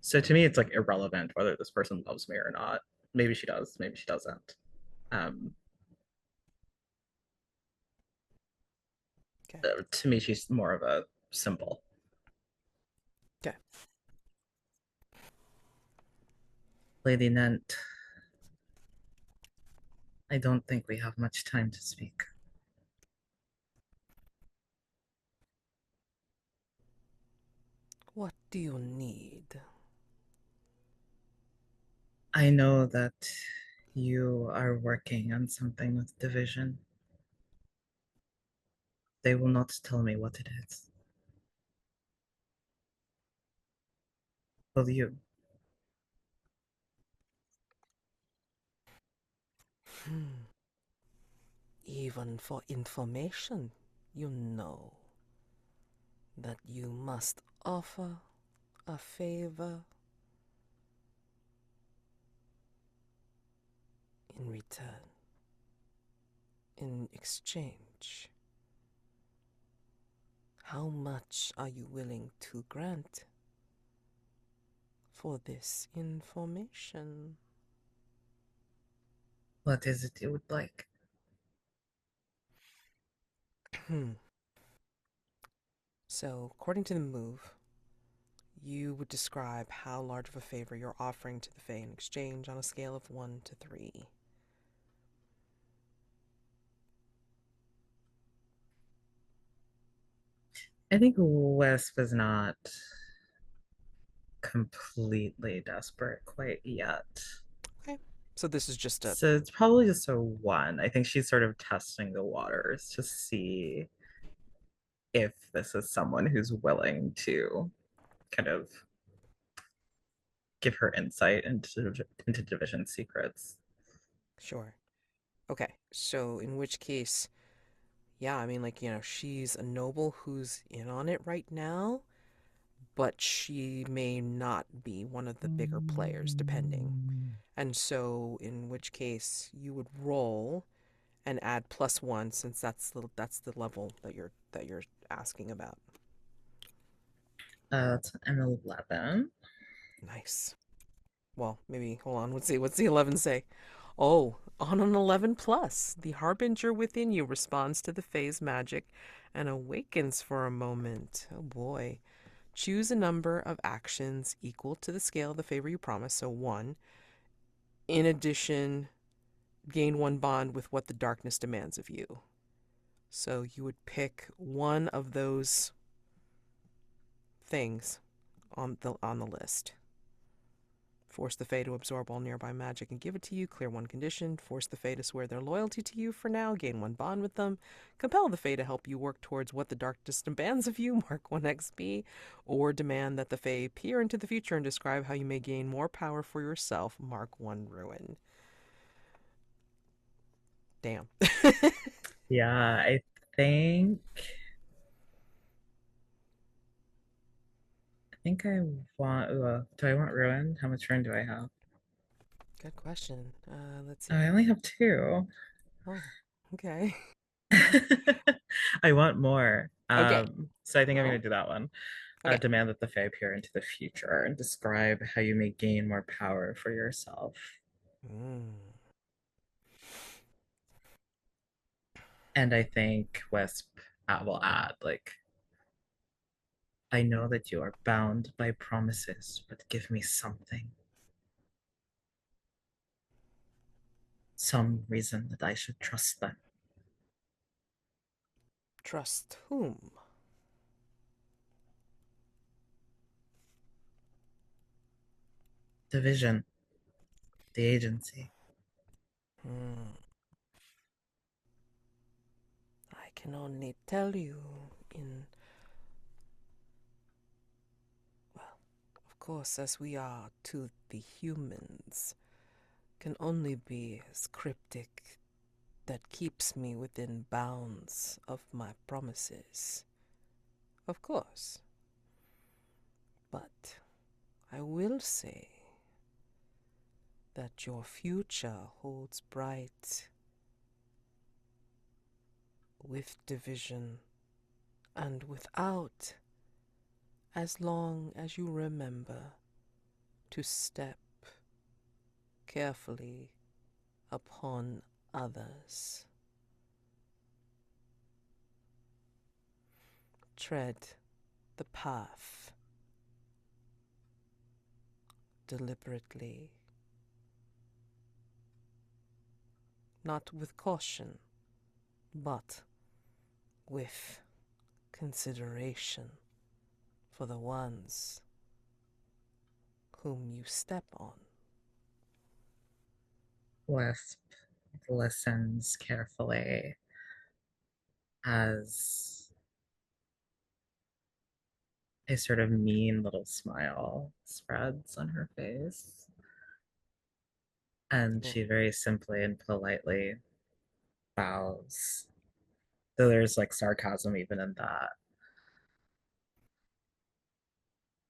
So to me, it's like irrelevant whether this person loves me or not. Maybe she does, maybe she doesn't. Um, Okay. to me, she's more of a symbol. Okay. Lady Nent, I don't think we have much time to speak. What do you need? I know that you are working on something with Division. They will not tell me what it is. Will you? Even for information, you know that you must offer a favor in return, in exchange. How much are you willing to grant for this information? What is it you would like? So, according to the move, you would describe how large of a favor you're offering to the Fae in exchange on a scale of 1 to 3. I think Wisp is not completely desperate quite yet. Okay. So this is just a... So it's probably just a 1. I think she's sort of testing the waters to see if this is someone who's willing to kind of give her insight into Division secrets. Sure. Okay. So in which case, yeah, I mean, like, she's a noble who's in on it right now, but she may not be one of the bigger players, depending. And so, in which case, you would roll and add +1, since that's the level that you're asking about. It's an 11. Nice. Well, maybe hold on. Let's see. What's the 11 say? Oh, on an 11 plus, the harbinger within you responds to the phase magic and awakens for a moment. Oh boy. Choose a number of actions equal to the scale of the favor you promise, so 1. In addition, gain 1 bond with what the darkness demands of you. So you would pick one of those things on the list. Force the Fae to absorb all nearby magic and give it to you. Clear 1 condition. Force the Fae to swear their loyalty to you for now. Gain 1 bond with them. Compel the Fae to help you work towards what the darkness demands of you. Mark 1 XP. Or demand that the Fae peer into the future and describe how you may gain more power for yourself. Mark 1 ruin. Damn. Yeah, I think I want. Do I want ruin? How much ruin do I have? Good question. Let's Oh, see. I only have 2. Oh, okay. I want more. Okay. So I think I'm Well, gonna do that one. okay. Demand that the Fae appear into the future and describe how you may gain more power for yourself. Mm. And I think Wisp will add, like, I know that you are bound by promises, but give me something. Some reason that I should trust them. Trust whom? The vision, the agency. Hmm. I can only tell you in, well, of course, as we are to the humans, can only be as cryptic that keeps me within bounds of my promises. Of course. But I will say that your future holds bright with division and without, as long as you remember to step carefully upon others. Tread the path deliberately, not with caution, but with consideration for the ones whom you step on. Wisp listens carefully as a sort of mean little smile spreads on her face. And Mm. she very simply and politely bows. Though there's like sarcasm even in that.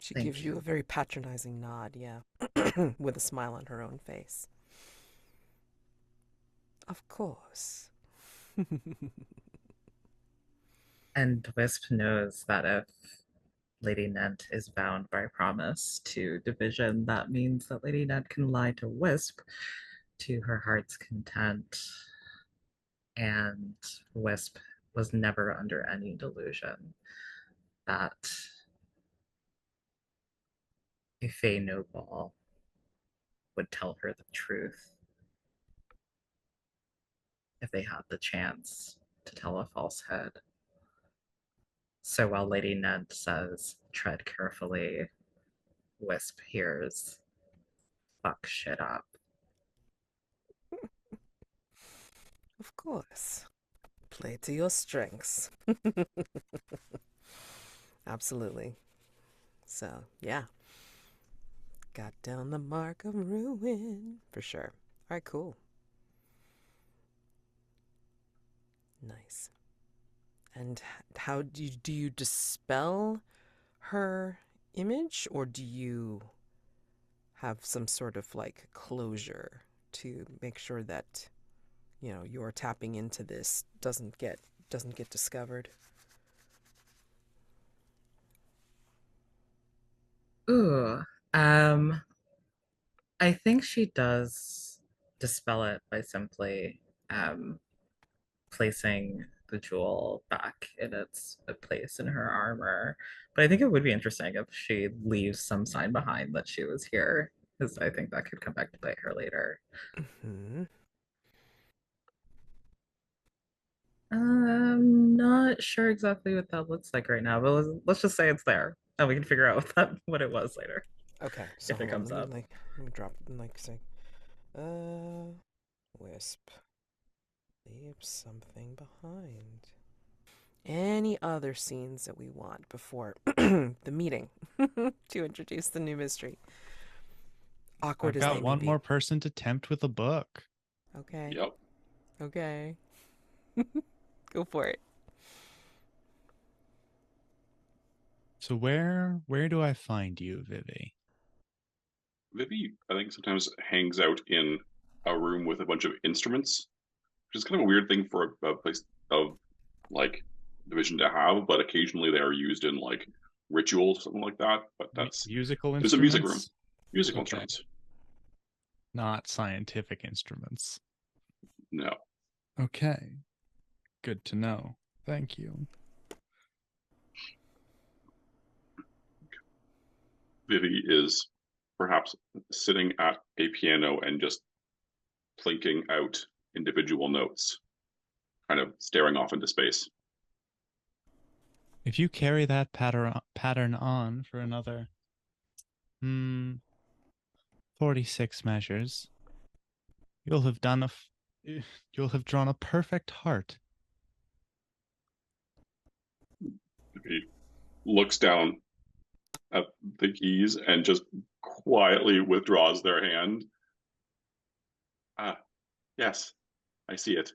She gives Thank you a you. very patronizing nod, yeah, with a smile on her own face. Of course. And Wisp knows that if Lady Nent is bound by promise to division, that means that Lady Nent can lie to Wisp to her heart's content. And Wisp was never under any delusion that a Fey noble would tell her the truth if they had the chance to tell a falsehood. So while Lady Ned says, tread carefully, Wisp hears, fuck shit up. Of course. Play to your strengths. Absolutely. So, yeah. Got down the mark of ruin. For sure. All right, cool. Nice. And how do you dispel her image, or do you have some sort of like closure to make sure that you're tapping into this doesn't get discovered? Ooh. Um, I think she does dispel it by simply um placing the jewel back in its place in her armor. But I think it would be interesting if she leaves some sign behind that she was here, because I think that could come back to bite her later. Hmm. I'm not sure exactly what that looks like right now, but let's just say it's there, and we can figure out what it was later Okay, so if it hold on. comes up. Let me drop like say, Wisp leave something behind. Any other scenes that we want before the meeting to introduce the new mystery? Awkward I've as they got may one be. more person to tempt with a book. Okay. Yep. Okay. Go for it. So where do I find you, Vivi? Vivi, I think, sometimes hangs out in a room with a bunch of instruments, which is kind of a weird thing for a place of like division to have, but occasionally they are used in like rituals, something like that. But that's Musical there's a music room, instruments? musical Okay, instruments. not scientific instruments. No, Okay, good to know. Thank you. Vivi is perhaps sitting at a piano and just plinking out individual notes, kind of staring off into space. If you carry that pattern on for another 46 measures, you'll have you'll have drawn a perfect heart. Vivi looks down at the keys and just quietly withdraws their hand. Ah, yes, I see it.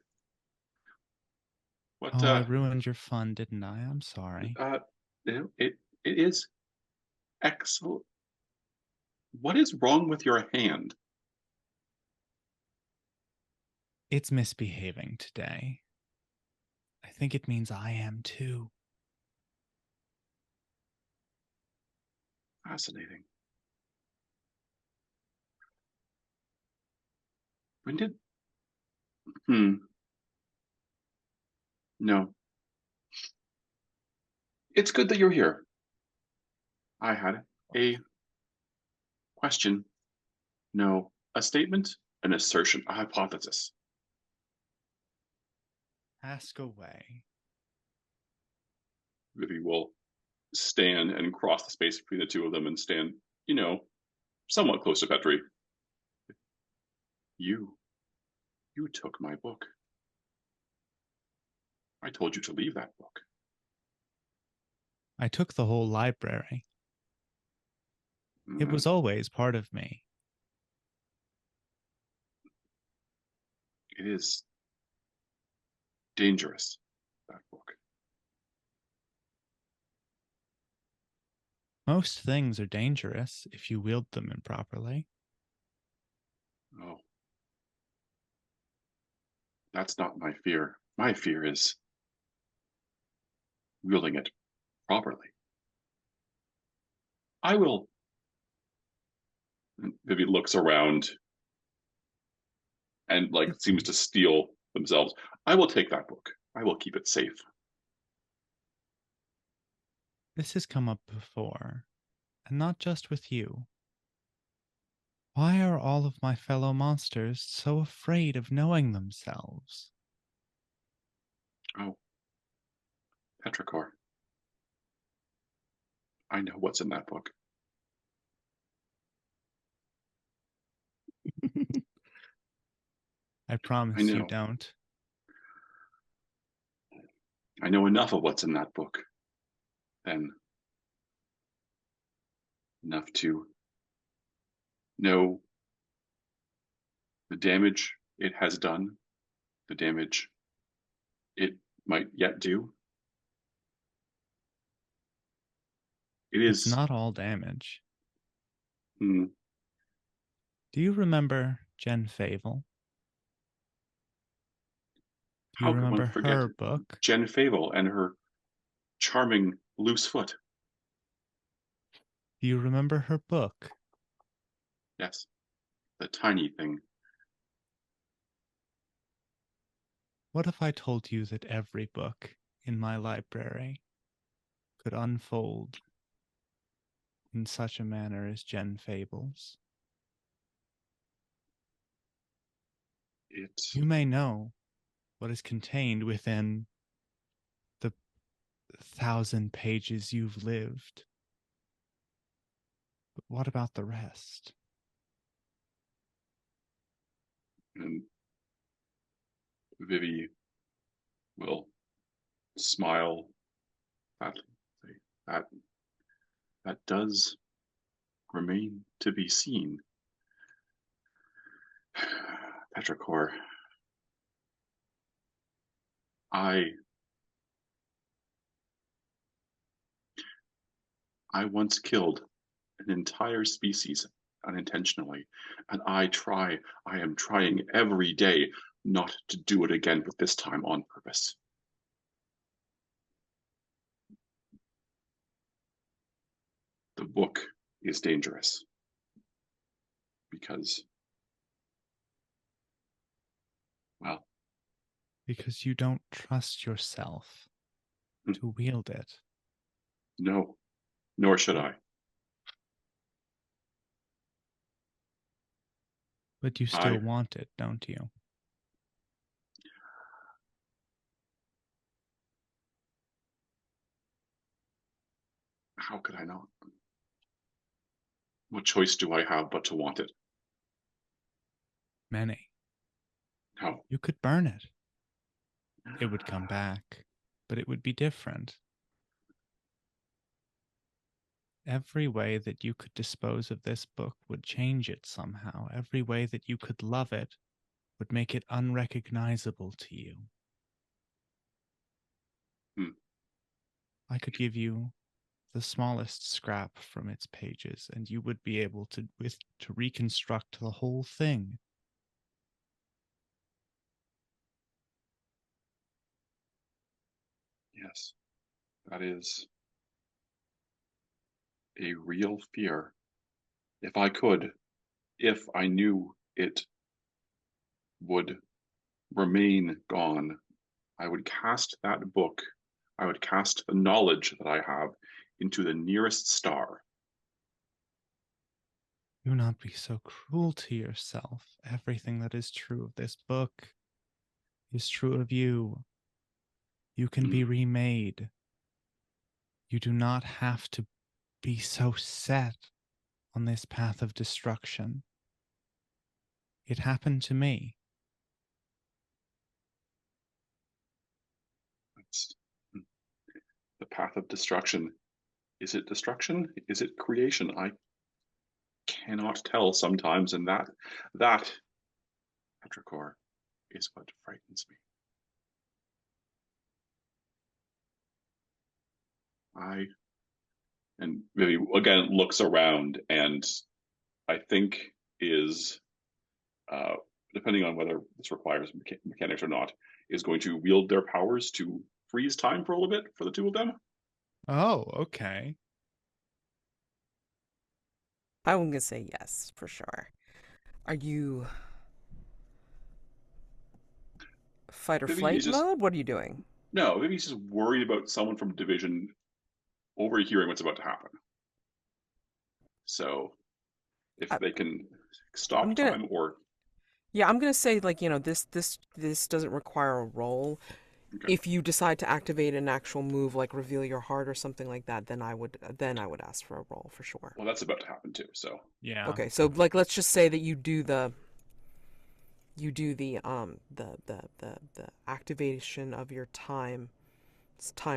What Oh, I ruined your fun, didn't I? I'm sorry. uh it is excellent. What is wrong with your hand? It's misbehaving today. I think it means I am too. Fascinating. When did no. It's good that you're here. I had a question. No. A statement, an assertion, a hypothesis. Ask away. Vivi will stand and cross the space between the two of them and stand, somewhat close to Petri. You you took my book. I told you to leave that book. I took the whole library. It was always part of me. It is dangerous, that book. Most things are dangerous if you wield them improperly. Oh, that's not my fear. My fear is wielding it properly. I will. Vivi looks around and like seems to steel themselves. I will take that book. I will keep it safe. This has come up before, and not just with you. Why are all of my fellow monsters so afraid of knowing themselves? Oh, Petrichor. I know what's in that book. I I promise you know. don't. I know enough of what's in that book. Then enough to know the damage it has done, the damage it might yet do. It It's is. not all damage. Hmm, Do you remember Jen Favel? Do you how could one remember forget her book? Jen Favel and her charming loose foot? Do you remember her book? Yes, the tiny thing. What if I told you that every book in my library could unfold in such a manner as Jen Fable's? It. You may know what is contained within the 1,000 pages you've lived. But what about the rest? And Vivi will smile. That that does remain to be seen. Petrichor, I once killed an entire species unintentionally, and I am trying every day not to do it again, but this time on purpose. The book is dangerous because, well, Because you don't trust yourself to wield it. no, nor should I. But you still want it, don't you? How could I not? What choice do I have but to want it? Many. How? You could burn it. It would come back, but it would be different. Every way that you could dispose of this book would change it somehow. Every way that you could love it would make it unrecognizable to you. I could give you the smallest scrap from its pages, and you would be able to reconstruct the whole thing. Yes, that is a real fear. If I knew it would remain gone, I would cast that book, I would cast the knowledge that I have into the nearest star. Do not be so cruel to yourself. Everything that is true of this book is true of you. You can be remade. You do not have to be so set on this path of destruction. It happened to me. That's the path of destruction. Is it destruction? Is it creation? I cannot tell sometimes, and that Petrichor is what frightens me. And Vivi again looks around, and I think is depending on whether this requires mechanics or not, is going to wield their powers to freeze time for a little bit for the two of them. Oh, okay. I'm going to say yes, for sure. Are you fight or Vivi flight is just mode? What are you doing? no. Vivi's just worried about someone from Division overhearing what's about to happen. So if I, they can I'm stop gonna, time or yeah, I'm gonna say like this doesn't require a roll. okay. If you decide to activate an actual move like reveal your heart or something like that, then I would ask for a roll for sure. Well, that's about to happen too. So Yeah. Okay, so like let's just say that you do the the activation of your time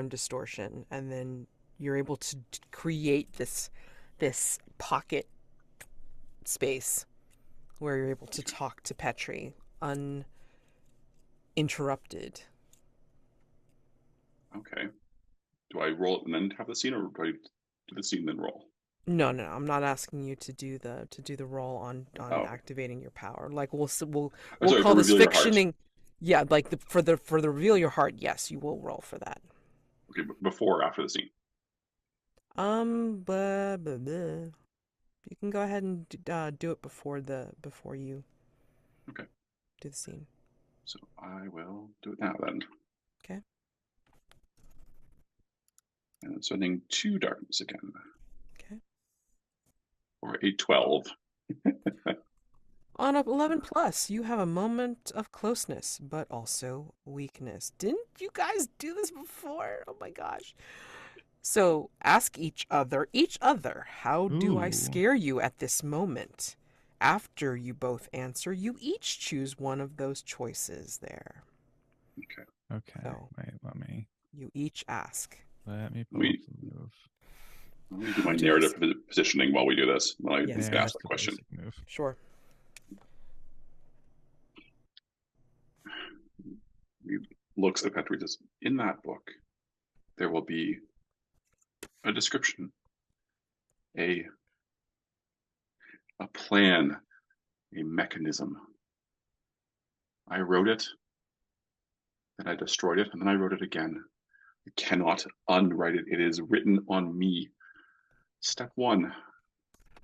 distortion, and then you're able to create this pocket space where you're able to talk to Petri uninterrupted. Okay. Do I roll it and then have the scene, or do I do the scene then roll? No, no, I'm not asking you to do the roll on Oh, activating your power. Like we'll oh, we'll sorry, for call this reveal your heart. fictioning. Yeah, like for the reveal your heart. Yes, you will roll for that. Okay, before or after the scene? Blah. You can go ahead and do it before you Okay, do the scene. so I will do it now then. Okay. And I'm sending 2 darkness again, Okay. or a 12. On a 11 plus, you have a moment of closeness, but also weakness. Didn't you guys do this before? Oh my gosh. So ask each other, how do I Ooh. scare you at this moment? After you both answer, you each choose one of those choices there. Okay. So Wait, you each ask. let me pull up We the move. Let me do my How do I narrative positioning while we do this. When I Yes, ask There's that the question. basic move. Sure. He looks at Petri and says, in that book, there will be a description, a plan, a mechanism. I wrote it, then I destroyed it, and then I wrote it again. I cannot unwrite it. It is written on me. Step 1,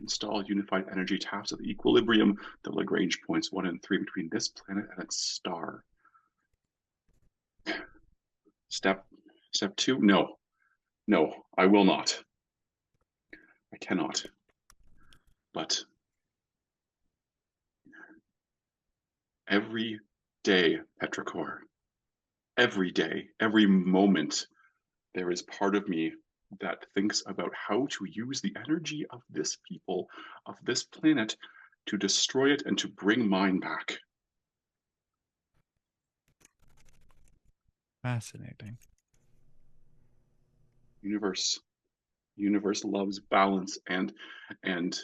install unified energy taps at the equilibrium, the Lagrange points 1 and 3 between this planet and its star. Step 2, no, I will not. I cannot. But every day, Petrichor, every day, every moment, there is part of me that thinks about how to use the energy of this people, of this planet, to destroy it and to bring mine back. Fascinating. Universe loves balance, and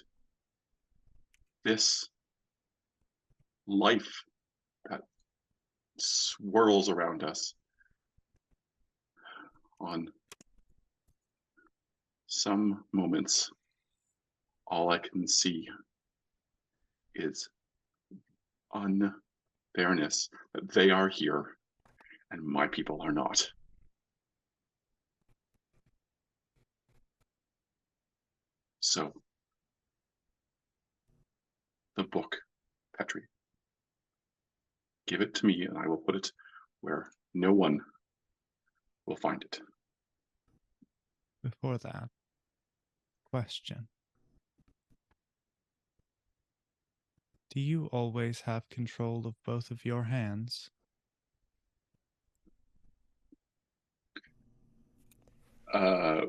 this life that swirls around us on some moments, all I can see is unfairness, that they are here and my people are not. So, the book, Petri, give it to me and I will put it where no one will find it. Before that, question. Do you always have control of both of your hands? Uh,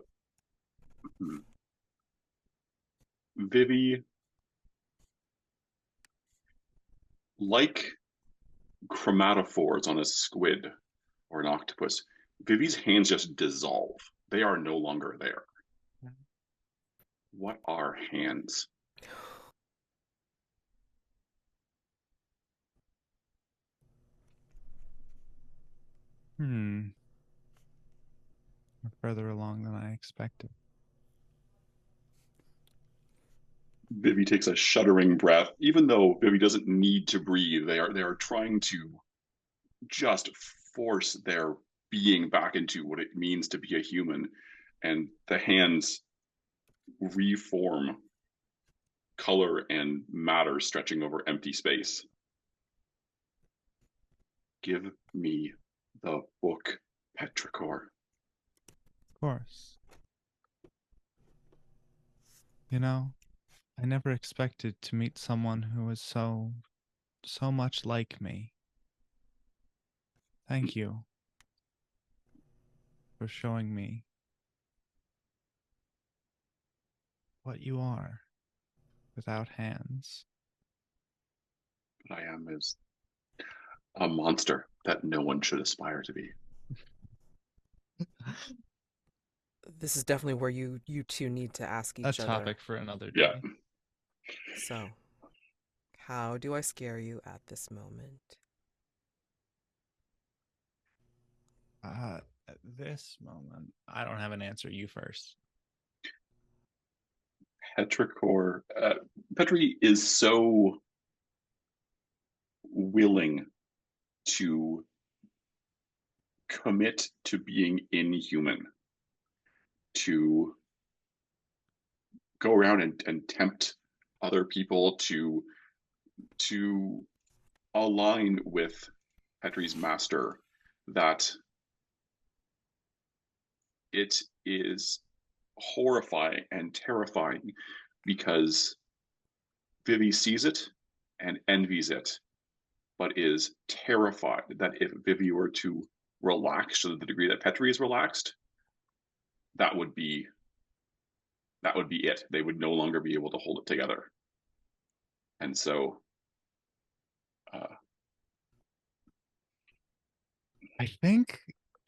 Vivi, like chromatophores on a squid or an octopus, Vivi's hands just dissolve. They are no longer there. What are hands? We're further along than I expected. Vivi takes a shuddering breath. Even though Vivi doesn't need to breathe, they are trying to just force their being back into what it means to be a human. And the hands reform, color and matter stretching over empty space. Give me the book, Petrichor. Of course. You know, I never expected to meet someone who was so much like me. Thank you for showing me what you are without hands. But I am as a monster that no one should aspire to be. This is definitely where you two need to ask A each other. topic for another day. Yeah. So, how do I scare you at this moment? at this moment, I don't have an answer. You first. Petrichor. Petri is so willing to commit to being inhuman, to go around and tempt other people to align with Petri's master, that it is horrifying and terrifying, because Vivi sees it and envies it, but is terrified that if Vivi were to relax to the degree that Petri is relaxed, that would be it. They would no longer be able to hold it together. And so I think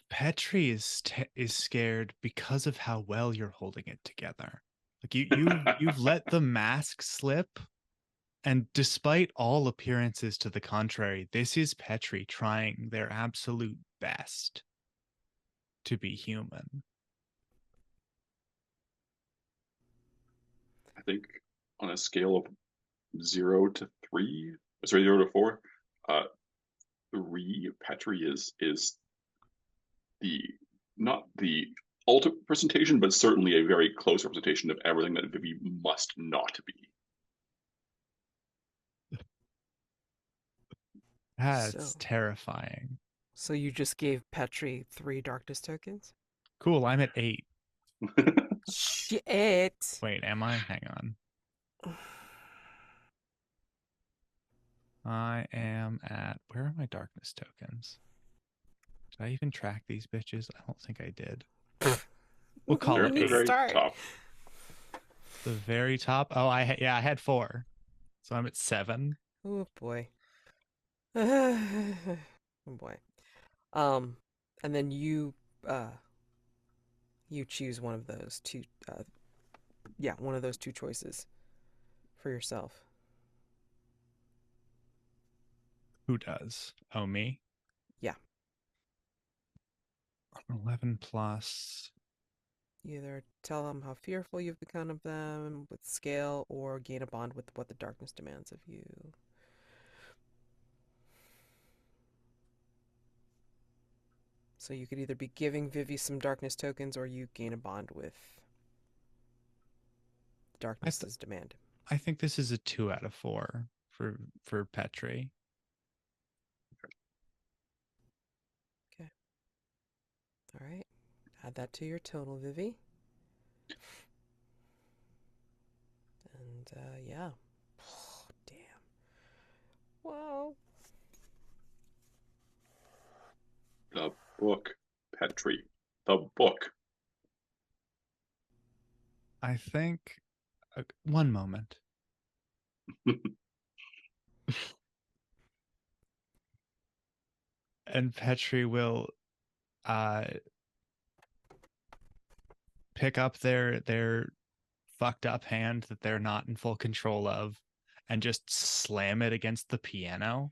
Petri is scared because of how well you're holding it together. Like you've let the mask slip, and despite all appearances to the contrary, this is Petri trying their absolute best to be human. I think on a scale of 0 to 3, 0 to 4, 3, Petri is the not the ultimate representation, but certainly a very close representation of everything that Vivi must not be. That's So- terrifying. So you just gave Petri 3 darkness tokens? Cool, I'm at 8. Shit. Wait, am I? Hang on. I am at... Where are my darkness tokens? Did I even track these bitches? I don't think I did. We'll call They're it at the 8. very Start. top. The very top. Oh, I had 4. So I'm at 7. Oh boy. Oh boy. And then you choose one of those two one of those 2 choices for yourself. Who does? Oh, me? Yeah. 11 plus. Either tell them how fearful you've become of them with scale, or gain a bond with what the darkness demands of you. So you could either be giving Vivi some darkness tokens, or you gain a bond with darkness's demand. I think this is a 2 out of 4 for Petri. Okay. All right. Add that to your total, Vivi. And yeah. Oh, damn. Wow. The book, Petri. The book. I think... one moment. And Petri will pick up their fucked up hand that they're not in full control of and just slam it against the piano.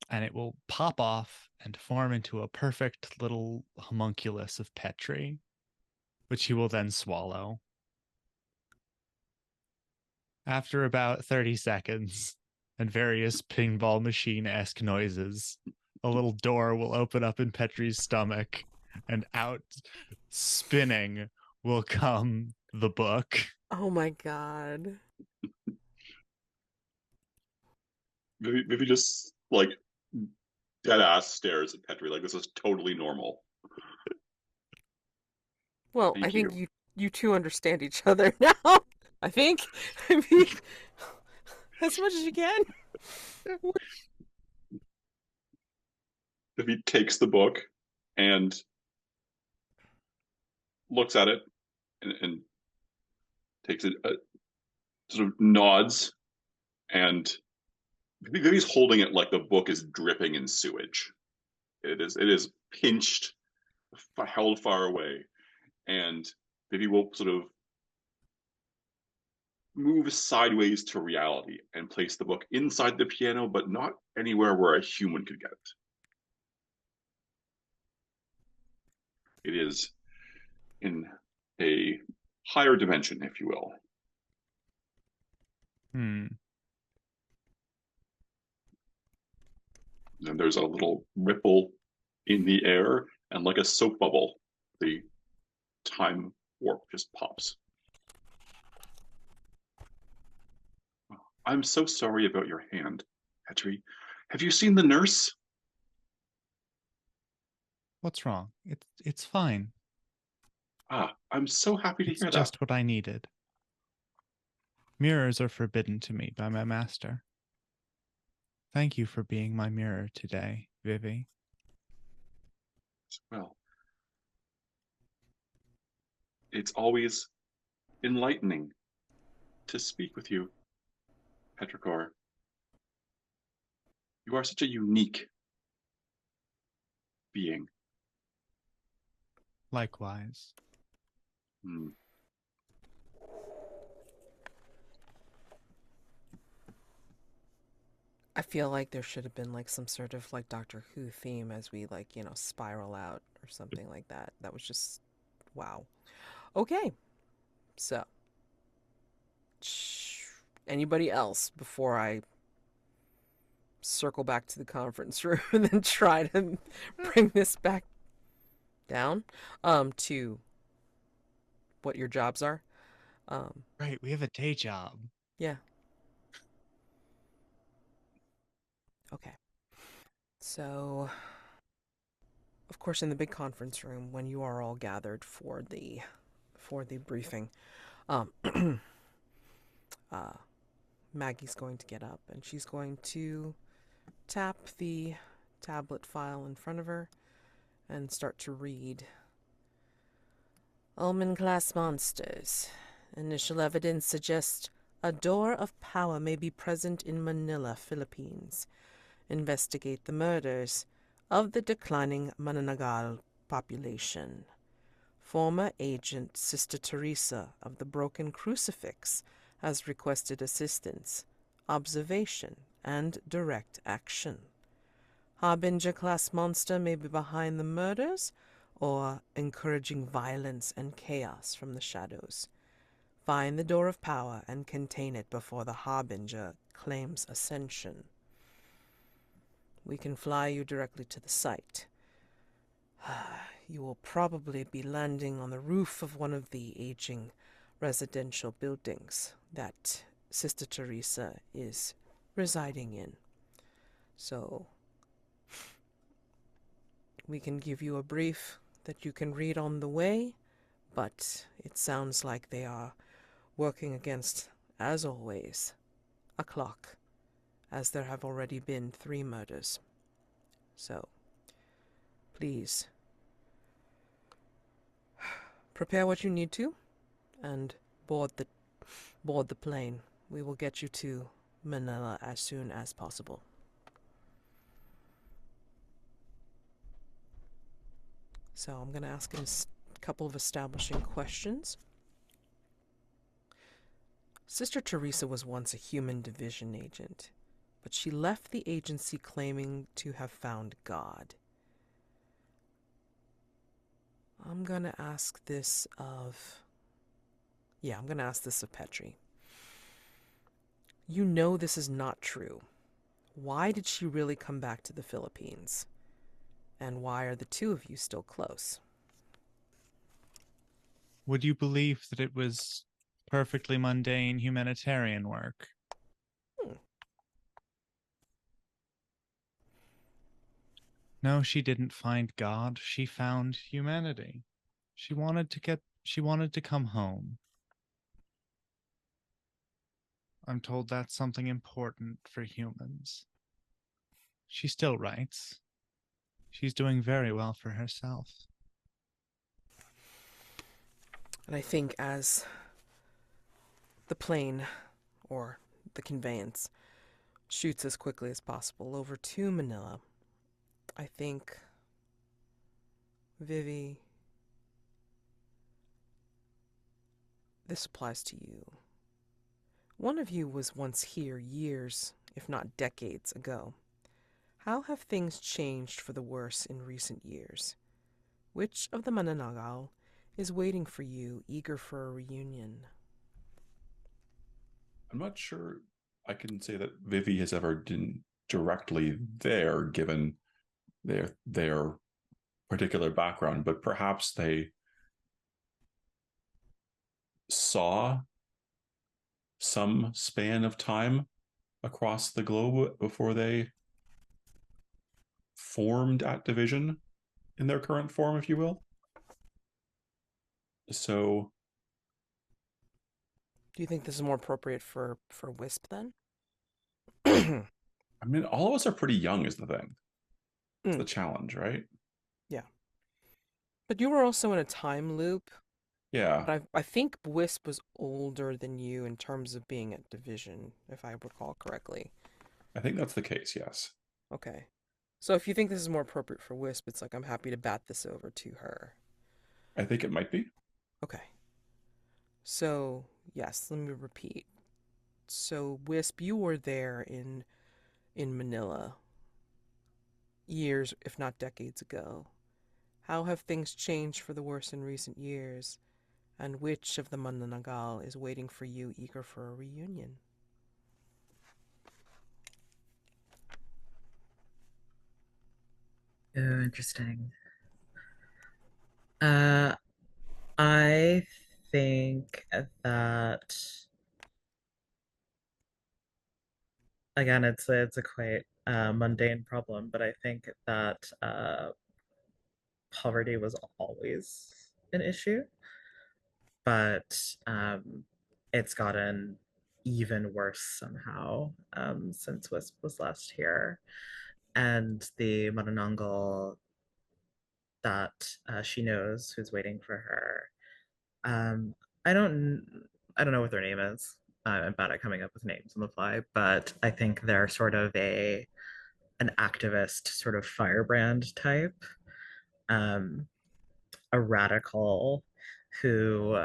And it will pop off and form into a perfect little homunculus of Petri, which he will then swallow. After about 30 seconds and various pinball machine-esque noises, a little door will open up in Petri's stomach, and out spinning will come the book. Oh my god. Vivi just like dead ass stares at Petri like this is totally normal. Well, Thank I think you. you two understand each other now. I think. I mean, as much as you can. Vivi takes the book and looks at it and takes it, sort of nods, and Vivi's holding it like the book is dripping in sewage. It is pinched, held far away, and Vivi will sort of move sideways to reality and place the book inside the piano, but not anywhere where a human could get it. It is in a higher dimension, if you will. Hmm. And there's a little ripple in the air, and like a soap bubble, the time warp just pops. I'm so sorry about your hand, Petri. Have you seen the nurse? What's wrong? It's fine. Ah, I'm so happy to It's hear that. just what I needed. Mirrors are forbidden to me by my master. Thank you for being my mirror today, Vivi. Well, it's always enlightening to speak with you, Petrichor. You are such a unique being. Likewise. Hmm. I feel like there should have been like some sort of like Doctor Who theme as we like, spiral out or something like that. That was just wow. Okay. So, anybody else before I circle back to the conference room and then try to bring this back down to what your jobs are? Right, we have a day job. Yeah. Okay. So, of course, in the big conference room, when you are all gathered for the briefing, um, uh, Maggie's going to get up and she's going to tap the tablet file in front of her and start to read. Omen class monsters. Initial evidence suggests a door of power may be present in Manila, Philippines. Investigate the murders of the declining Mananagal population. Former agent Sister Teresa of the Broken Crucifix has requested assistance, observation, and direct action. Harbinger class monster may be behind the murders or encouraging violence and chaos from the shadows. Find the door of power and contain it before the Harbinger claims ascension. We can fly you directly to the site. You will probably be landing on the roof of one of the aging residential buildings that Sister Teresa is residing in. So, we can give you a brief that you can read on the way, but it sounds like they are working against, as always, a clock, as there have already been 3 murders. So, please, prepare what you need to, and board the plane. We will get you to Manila as soon as possible. So I'm going to ask him a couple of establishing questions. Sister Teresa was once a human division agent, but she left the agency claiming to have found God. I'm going to ask this of Petri. You know this is not true. Why did she really come back to the Philippines? And why are the 2 of you still close? Would you believe that it was perfectly mundane humanitarian work? No, she didn't find God. She found humanity. She wanted to come home. I'm told that's something important for humans. She still writes. She's doing very well for herself. And I think as the plane, or the conveyance, shoots as quickly as possible over to Manila, I think, Vivi, this applies to you. One of you was once here years, if not decades, ago. How have things changed for the worse in recent years? Which of the Mananagal is waiting for you, eager for a reunion? I'm not sure I can say that Vivi has ever been directly there, given their particular background, but perhaps they saw some span of time across the globe before they formed at division in their current form, if you will. So Do you think this is more appropriate for Wisp then? I mean, all of us are pretty young, is the thing. It's the Mm, challenge, right? yeah. But you were also in a time loop. Yeah, But I think Wisp was older than you in terms of being at division, if I recall correctly. I think that's the case, yes. Okay. So if you think this is more appropriate for Wisp, it's like I'm happy to bat this over to her. I think it might be. Okay. So, yes, let me repeat. So, Wisp, you were there in Manila years, if not decades ago. How have things changed for the worse in recent years? And which of the Mananagal is waiting for you, eager for a reunion? Oh, interesting. Uh, I think that again, it's a quite mundane problem, but I think that poverty was always an issue, but it's gotten even worse somehow since Wisp was last here, and the Madanangal that she knows who's waiting for her. Um, I don't I don't know what their name is. I'm bad at coming up with names on the fly, but I think they're sort of a an activist, sort of firebrand type, um, a radical who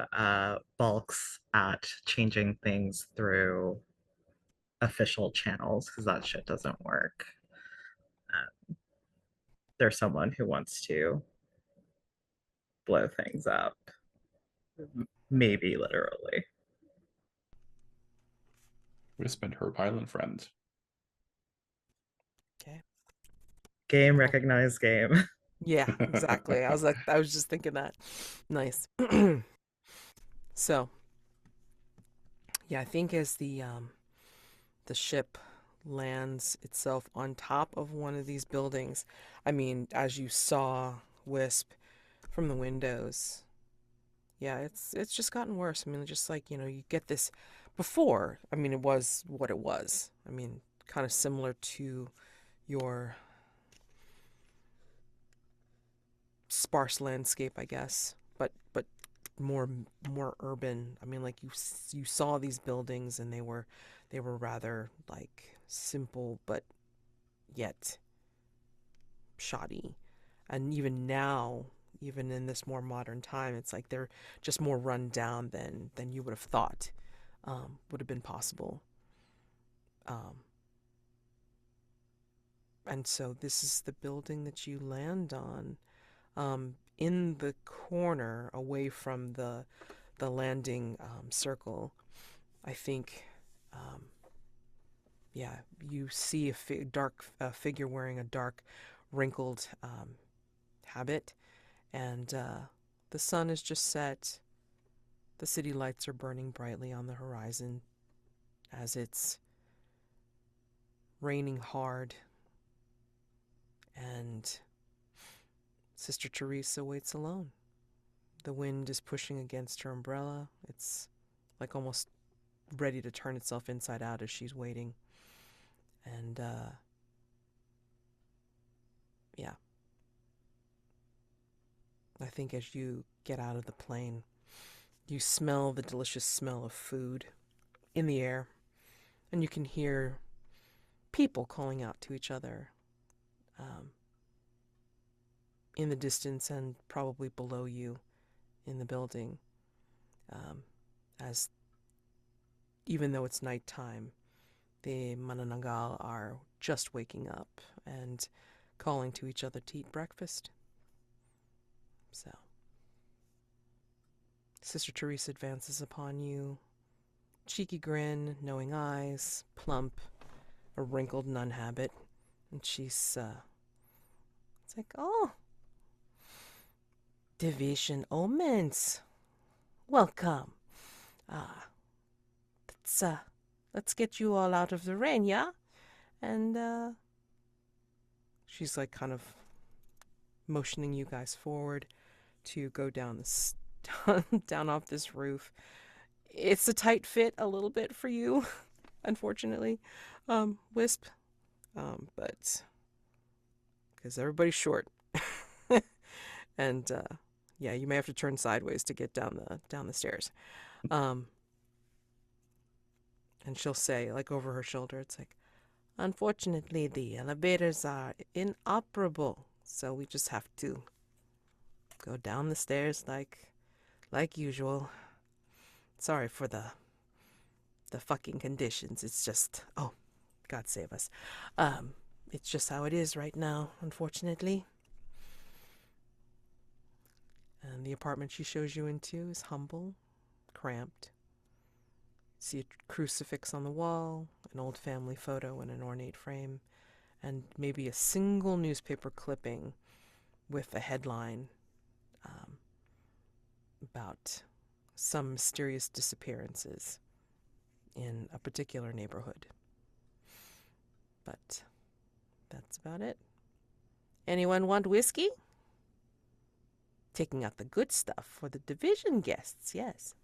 balks at changing things through official channels because that shit doesn't work. There's someone who wants to blow things up, maybe literally. Wisp and her violent friend. Okay. Game Well, recognized game. yeah, exactly. I was just thinking that. Nice. So, yeah, I think as the ship lands itself on top of one of these buildings, I mean, as you saw Wisp from the windows, yeah, it's just gotten worse. I mean, just like, you get this before. I mean, it was what it was. I mean, kind of similar to your sparse landscape, I guess, but more urban. I mean, like you saw these buildings and they were rather like simple but yet shoddy. And even now, even in this more modern time, it's like they're just more run down than you would have thought would have been possible. Um, and so this is the building that you land on. In the corner, away from the landing circle, I think, um, yeah, you see a dark figure wearing a dark, wrinkled habit, and the sun is just set. The city lights are burning brightly on the horizon as it's raining hard, and Sister Teresa waits alone. The wind is pushing against her umbrella. It's like almost ready to turn itself inside out as she's waiting. And yeah, I think as you get out of the plane, you smell the delicious smell of food in the air, and you can hear people calling out to each other um, in the distance and probably below you in the building. Um, as even though it's nighttime, the Mananagal are just waking up and calling to each other to eat breakfast. So, Sister Teresa advances upon you. Cheeky grin, knowing eyes, plump, a wrinkled nun habit. And she's, it's like, oh, Division Omens. Welcome. Let's, let's get you all out of the rain, yeah? And, she's like kind of motioning you guys forward to go down this, down off this roof. It's a tight fit a little bit for you, unfortunately, Wisp. But because everybody's short, and yeah, you may have to turn sideways to get down the stairs. And she'll say, like over her shoulder, it's like, unfortunately, the elevators are inoperable, so we just have to go down the stairs like usual. Sorry for the fucking conditions. It's just, oh, God save us. It's just how it is right now, unfortunately. And the apartment she shows you into is humble, cramped. See a crucifix on the wall, an old family photo in an ornate frame, and maybe a single newspaper clipping with a headline about some mysterious disappearances in a particular neighborhood. But that's about it. Anyone want whiskey? Taking out the good stuff for the division guests, yes.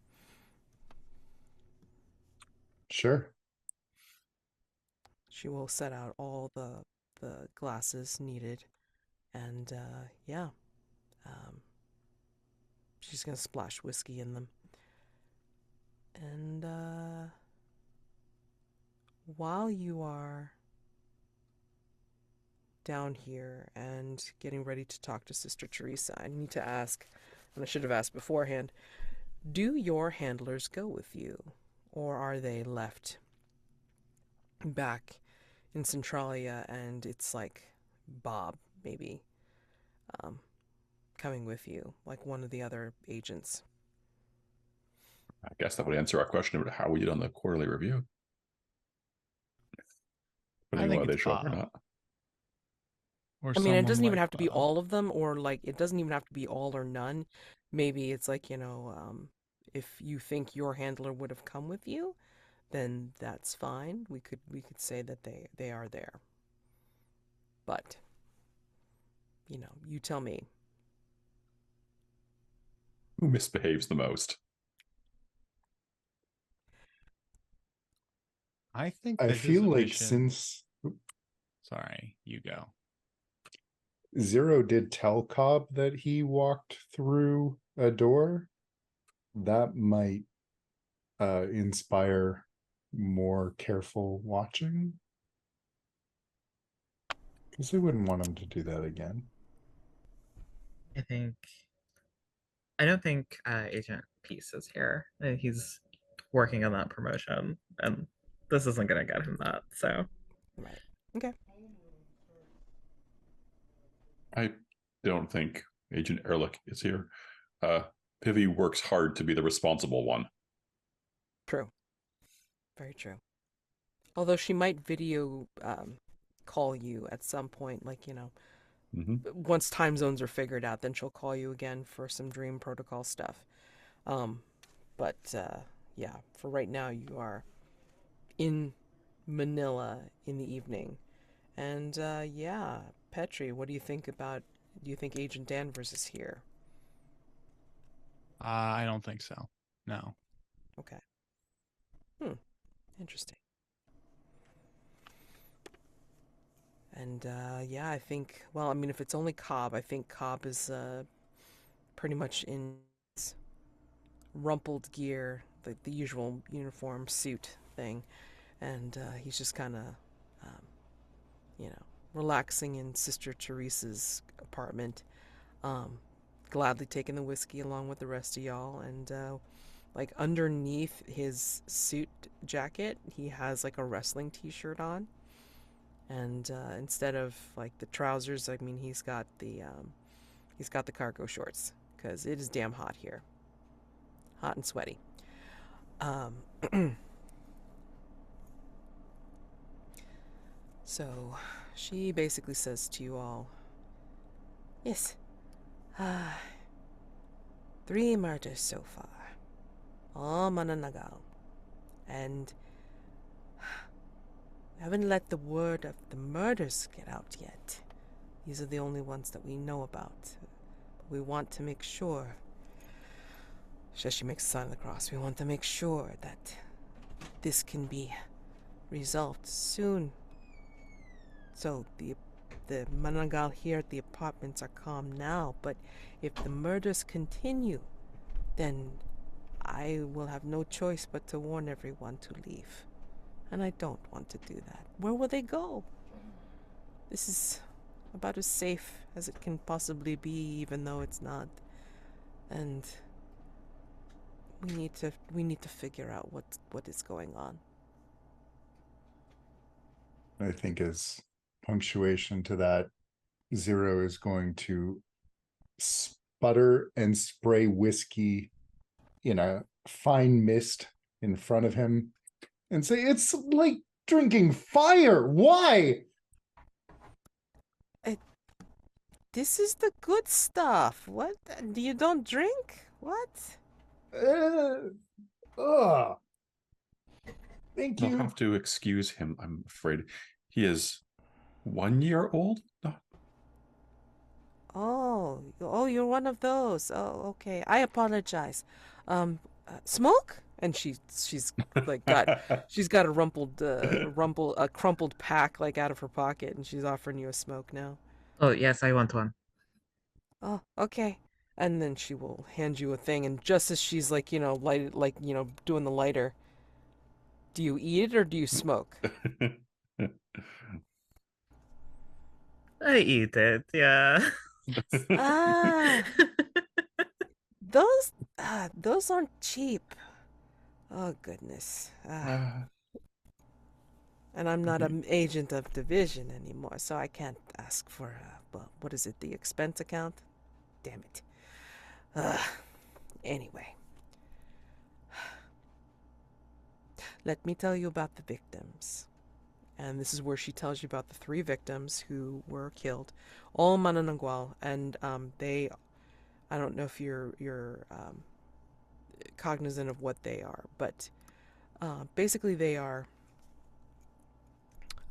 Sure. She will set out all the glasses needed, and yeah, she's gonna splash whiskey in them. And while you are down here and getting ready to talk to Sister Teresa, I need to ask, and I should have asked beforehand, do your handlers go with you, or are they left back in Centralia and it's like Bob, maybe, coming with you, like one of the other agents? I guess that would answer our question about how we did on the quarterly review. I Depending on think whether they it's show up or Bob. not. Or I mean, it someone doesn't even like have to be Bob. all of them, or like it doesn't even have to be all or none. Maybe it's like, if you think your handler would have come with you, then that's fine. We could say that they are there. But, you tell me. Who misbehaves the most? I think I that his feel like mission. since Sorry, you go. Zero did tell Cobb that he walked through a door, that might inspire more careful watching. Because they wouldn't want him to do that again. I don't think Agent Peace is here. He's working on that promotion, and this isn't going to get him that. So, Right. Okay. I don't think Agent Ehrlich is here. Vivi works hard to be the responsible one. True. Very true. Although she might video call you at some point, like, once time zones are figured out, then she'll call you again for some dream protocol stuff. But yeah, for right now, you are in Manila in the evening. And yeah, Petri, what do you think about? Do you think Agent Danvers is here? I don't think so. No. Okay. Interesting. And yeah, I think, well, I mean, if it's only Cobb, I think Cobb is pretty much in his rumpled gear, the usual uniform suit thing. And he's just kind of, um, relaxing in Sister Teresa's apartment, gladly taking the whiskey along with the rest of y'all. And like underneath his suit jacket, he has like a wrestling t-shirt on. And instead of like the trousers, I mean, he's got the cargo shorts. because it is damn hot here. Hot and sweaty. So she basically says to you all, yes, 3 murders so far, all Mananagal, and we haven't let the word of the murders get out yet. These are the only ones that we know about. But we want to make sure, she makes the sign of the cross, we want to make sure that this can be resolved soon. So the Mananagal here at the apartments are calm now, but if the murders continue, then I will have no choice but to warn everyone to leave. And I don't want to do that. Where will they go? This is about as safe as it can possibly be, even though it's not. And we need to figure out what is going on. I think as punctuation to that, Zero is going to sputter and spray whiskey in a fine mist in front of him and say, it's like drinking fire. Why? This is the good stuff. What? You don't drink? What? Thank You'll you. have to excuse him, I'm afraid. He is 1 year old? Oh, you're one of those. Oh, okay. I apologize. Smoke? And she's like she's got a crumpled pack like out of her pocket, and she's offering you a smoke now. Oh, yes, I want one. Oh, okay. And then she will hand you a thing, and just as she's like, doing the lighter, do you eat it or do you smoke? I eat it, yeah. Ah, those aren't cheap. Oh goodness. And I'm not an agent of division anymore, so I can't ask for, what is it, the expense account? Damn it. Anyway. Let me tell you about the victims. And this is where she tells you about the 3 victims who were killed. All Mananangwal, and I don't know if you're cognizant of what they are, but basically they are,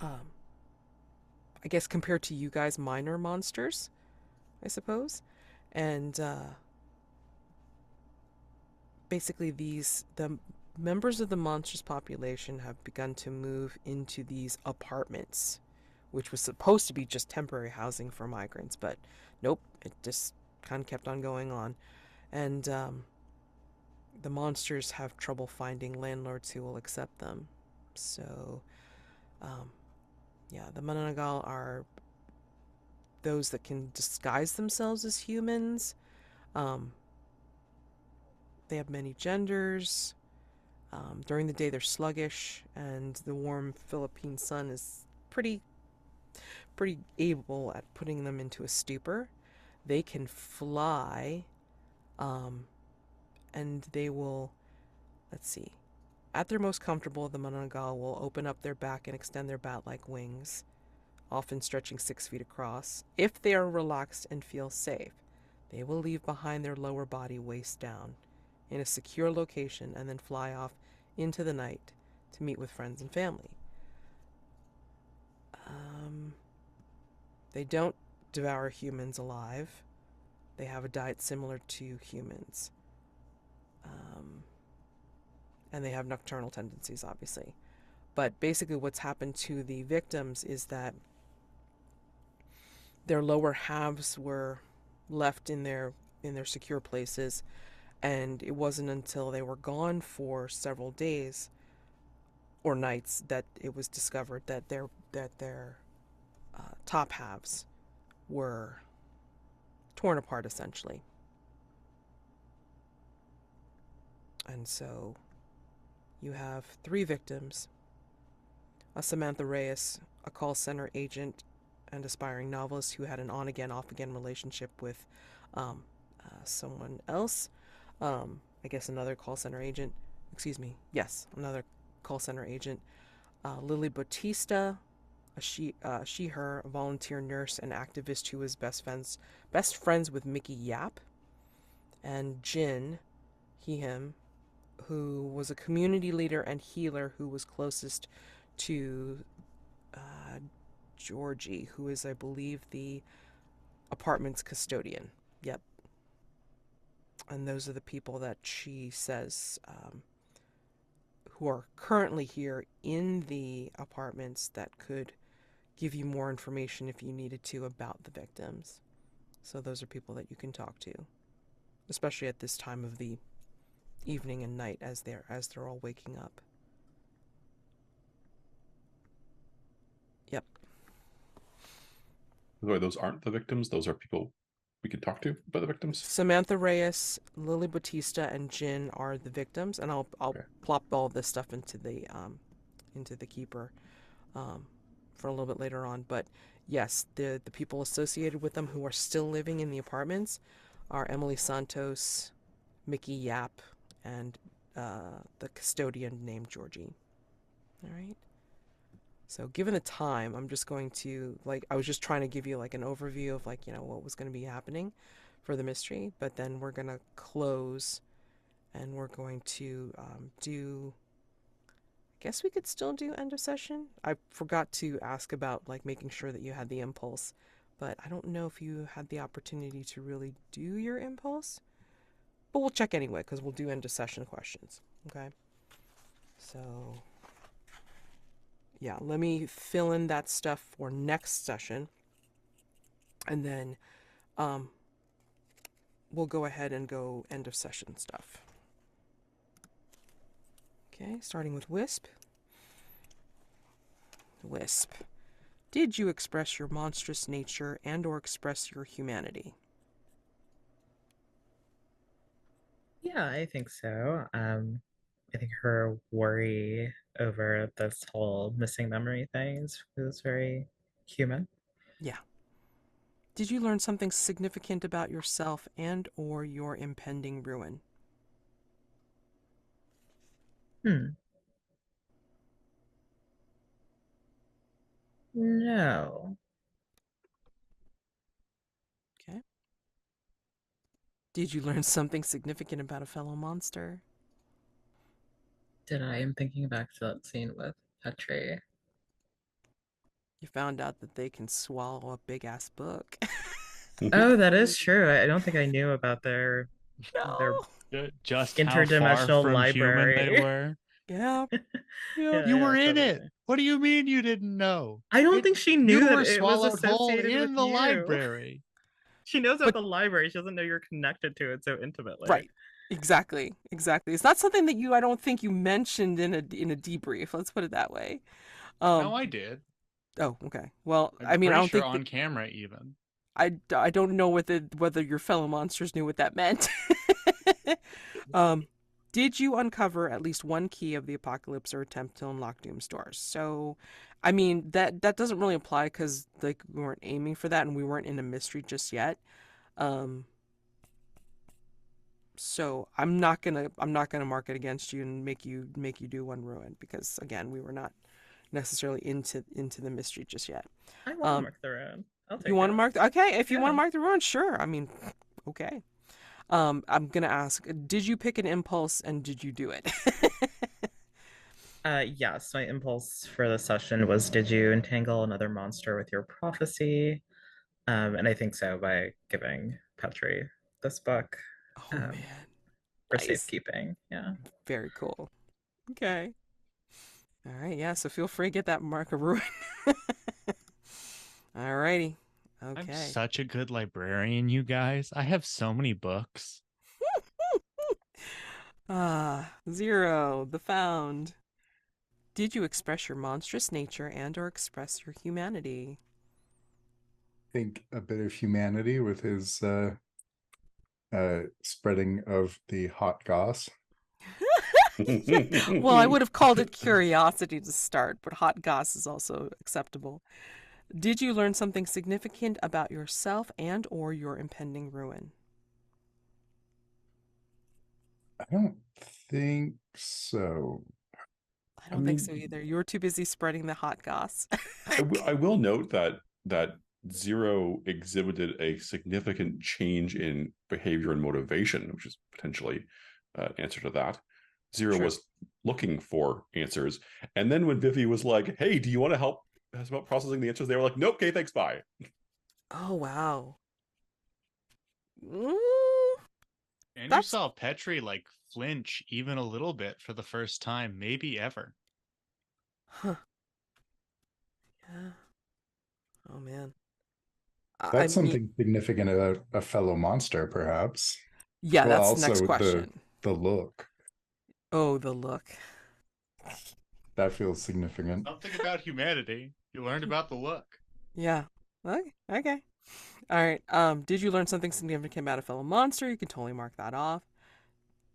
I guess compared to you guys, minor monsters, I suppose. And basically the members of the monsters population have begun to move into these apartments, which was supposed to be just temporary housing for migrants, but nope, it just kind of kept on going on. And the monsters have trouble finding landlords who will accept them. So yeah, the Mananagal are those that can disguise themselves as humans. They have many genders. During the day, they're sluggish, and the warm Philippine sun is pretty able at putting them into a stupor. They can fly, and they will, let's see, at their most comfortable, the Mananagal will open up their back and extend their bat-like wings, often stretching 6 feet across. If they are relaxed and feel safe, they will leave behind their lower body waist down in a secure location and then fly off into the night to meet with friends and family. They don't devour humans alive. They have a diet similar to humans. And they have nocturnal tendencies, obviously. But basically what's happened to the victims is that their lower halves were left in their secure places, and it wasn't until they were gone for several days or nights that it was discovered that their top halves were torn apart, essentially. And so you have 3 victims: a Samantha Reyes, a call center agent and aspiring novelist who had an on-again, off-again relationship with someone else. I guess another call center agent. Excuse me. Yes, another call center agent. Lily Bautista, her, a volunteer nurse and activist who was best friends with Mickey Yap, and Jin, him, who was a community leader and healer who was closest to Georgie, who is, I believe, the apartment's custodian. Yep. And those are the people that she says who are currently here in the apartments that could give you more information if you needed to about the victims. So those are people that you can talk to, especially at this time of the evening and night as they're all waking up. Yep. By the way, those aren't the victims. Those are people we could talk to about the victims. Samantha Reyes, Lily Bautista, and Jin are the victims, and I'll Okay. plop all this stuff into the keeper for a little bit later on. But yes, the people associated with them who are still living in the apartments are Emily Santos, Mickey Yap, and the custodian named Georgie. All right. So given the time, I'm just going to, I was just trying to give you like an overview of what was going to be happening for the mystery, but then we're going to close and we're going to do, I guess we could still do end of session. I forgot to ask about making sure that you had the impulse, but I don't know if you had the opportunity to really do your impulse, but we'll check anyway because we'll do end of session questions. Okay. So yeah, let me fill in that stuff for next session. And then we'll go ahead and go end of session stuff. Okay, starting with Wisp. Wisp. Did you express your monstrous nature and or express your humanity? Yeah, I think so. I think her worry over this whole missing memory thing was very human. Yeah. Did you learn something significant about yourself and or your impending ruin? No. Okay. Did you learn something significant about a fellow monster? Did I? I'm thinking back to that scene with Petri. You found out that they can swallow a big ass book. Oh, that is true. I don't think I knew about their No. Just how far interdimensional from human they library. were. Yeah. Yeah. You Yeah, were in it. totally. What do you mean you didn't know? I don't think she knew You that were it was swallowed whole associated with in the you. library. She knows about But the library. She doesn't know you're connected to it so intimately. right. Exactly. It's not something that I don't think you mentioned in a debrief. Let's put it that way. No, I did. Oh, okay. Well, I'm I mean, I pretty don't sure think on camera even. I don't know whether your fellow monsters knew what that meant. Did you uncover at least one key of the apocalypse or attempt to unlock Doom's doors? So, I mean, that doesn't really apply because we weren't aiming for that and we weren't in a mystery just yet. So I'm not gonna mark it against you and make you do one ruin because again we were not necessarily into the mystery just yet. I want to mark the ruin. I'll take You want to it. mark? Okay, if you want to Yeah. mark the ruin, sure. I mean, okay. I'm gonna ask: did you pick an impulse and did you do it? Yes, my impulse for the session was, did you entangle another monster with your prophecy? And I think so by giving Petri this book Oh man, for nice, safekeeping. Yeah. very cool. Okay, all right, yeah. So feel free to get that mark of ruin. Alrighty, I'm okay. such a good librarian, you guys. I have so many books. Zero, the found. Did you express your monstrous nature and or express your humanity? I think a bit of humanity with his spreading of the hot goss. Well, I would have called it curiosity to start, but hot goss is also acceptable. Did you learn something significant about yourself and or your impending ruin? I don't think so. I don't think so either. You were too busy spreading the hot goss. I will note that Zero exhibited a significant change in behavior and motivation, which is potentially an answer to that. Zero True. was looking for answers, and then when Vivi was like, "Hey, do you want to help us about processing the answers?" They were like, "Nope, okay, thanks, bye." Oh, wow. Mm, And you that's saw Petri like flinch even a little bit for the first time, maybe ever. huh. Yeah. Oh man. I That's mean, something significant about a fellow monster, perhaps. yeah, Well, that's the next also question. the look. Oh, the look. That feels significant. Something about humanity. You learned about the look. Yeah. Okay. Okay. All right. Did you learn something significant about a fellow monster? You can totally mark that off.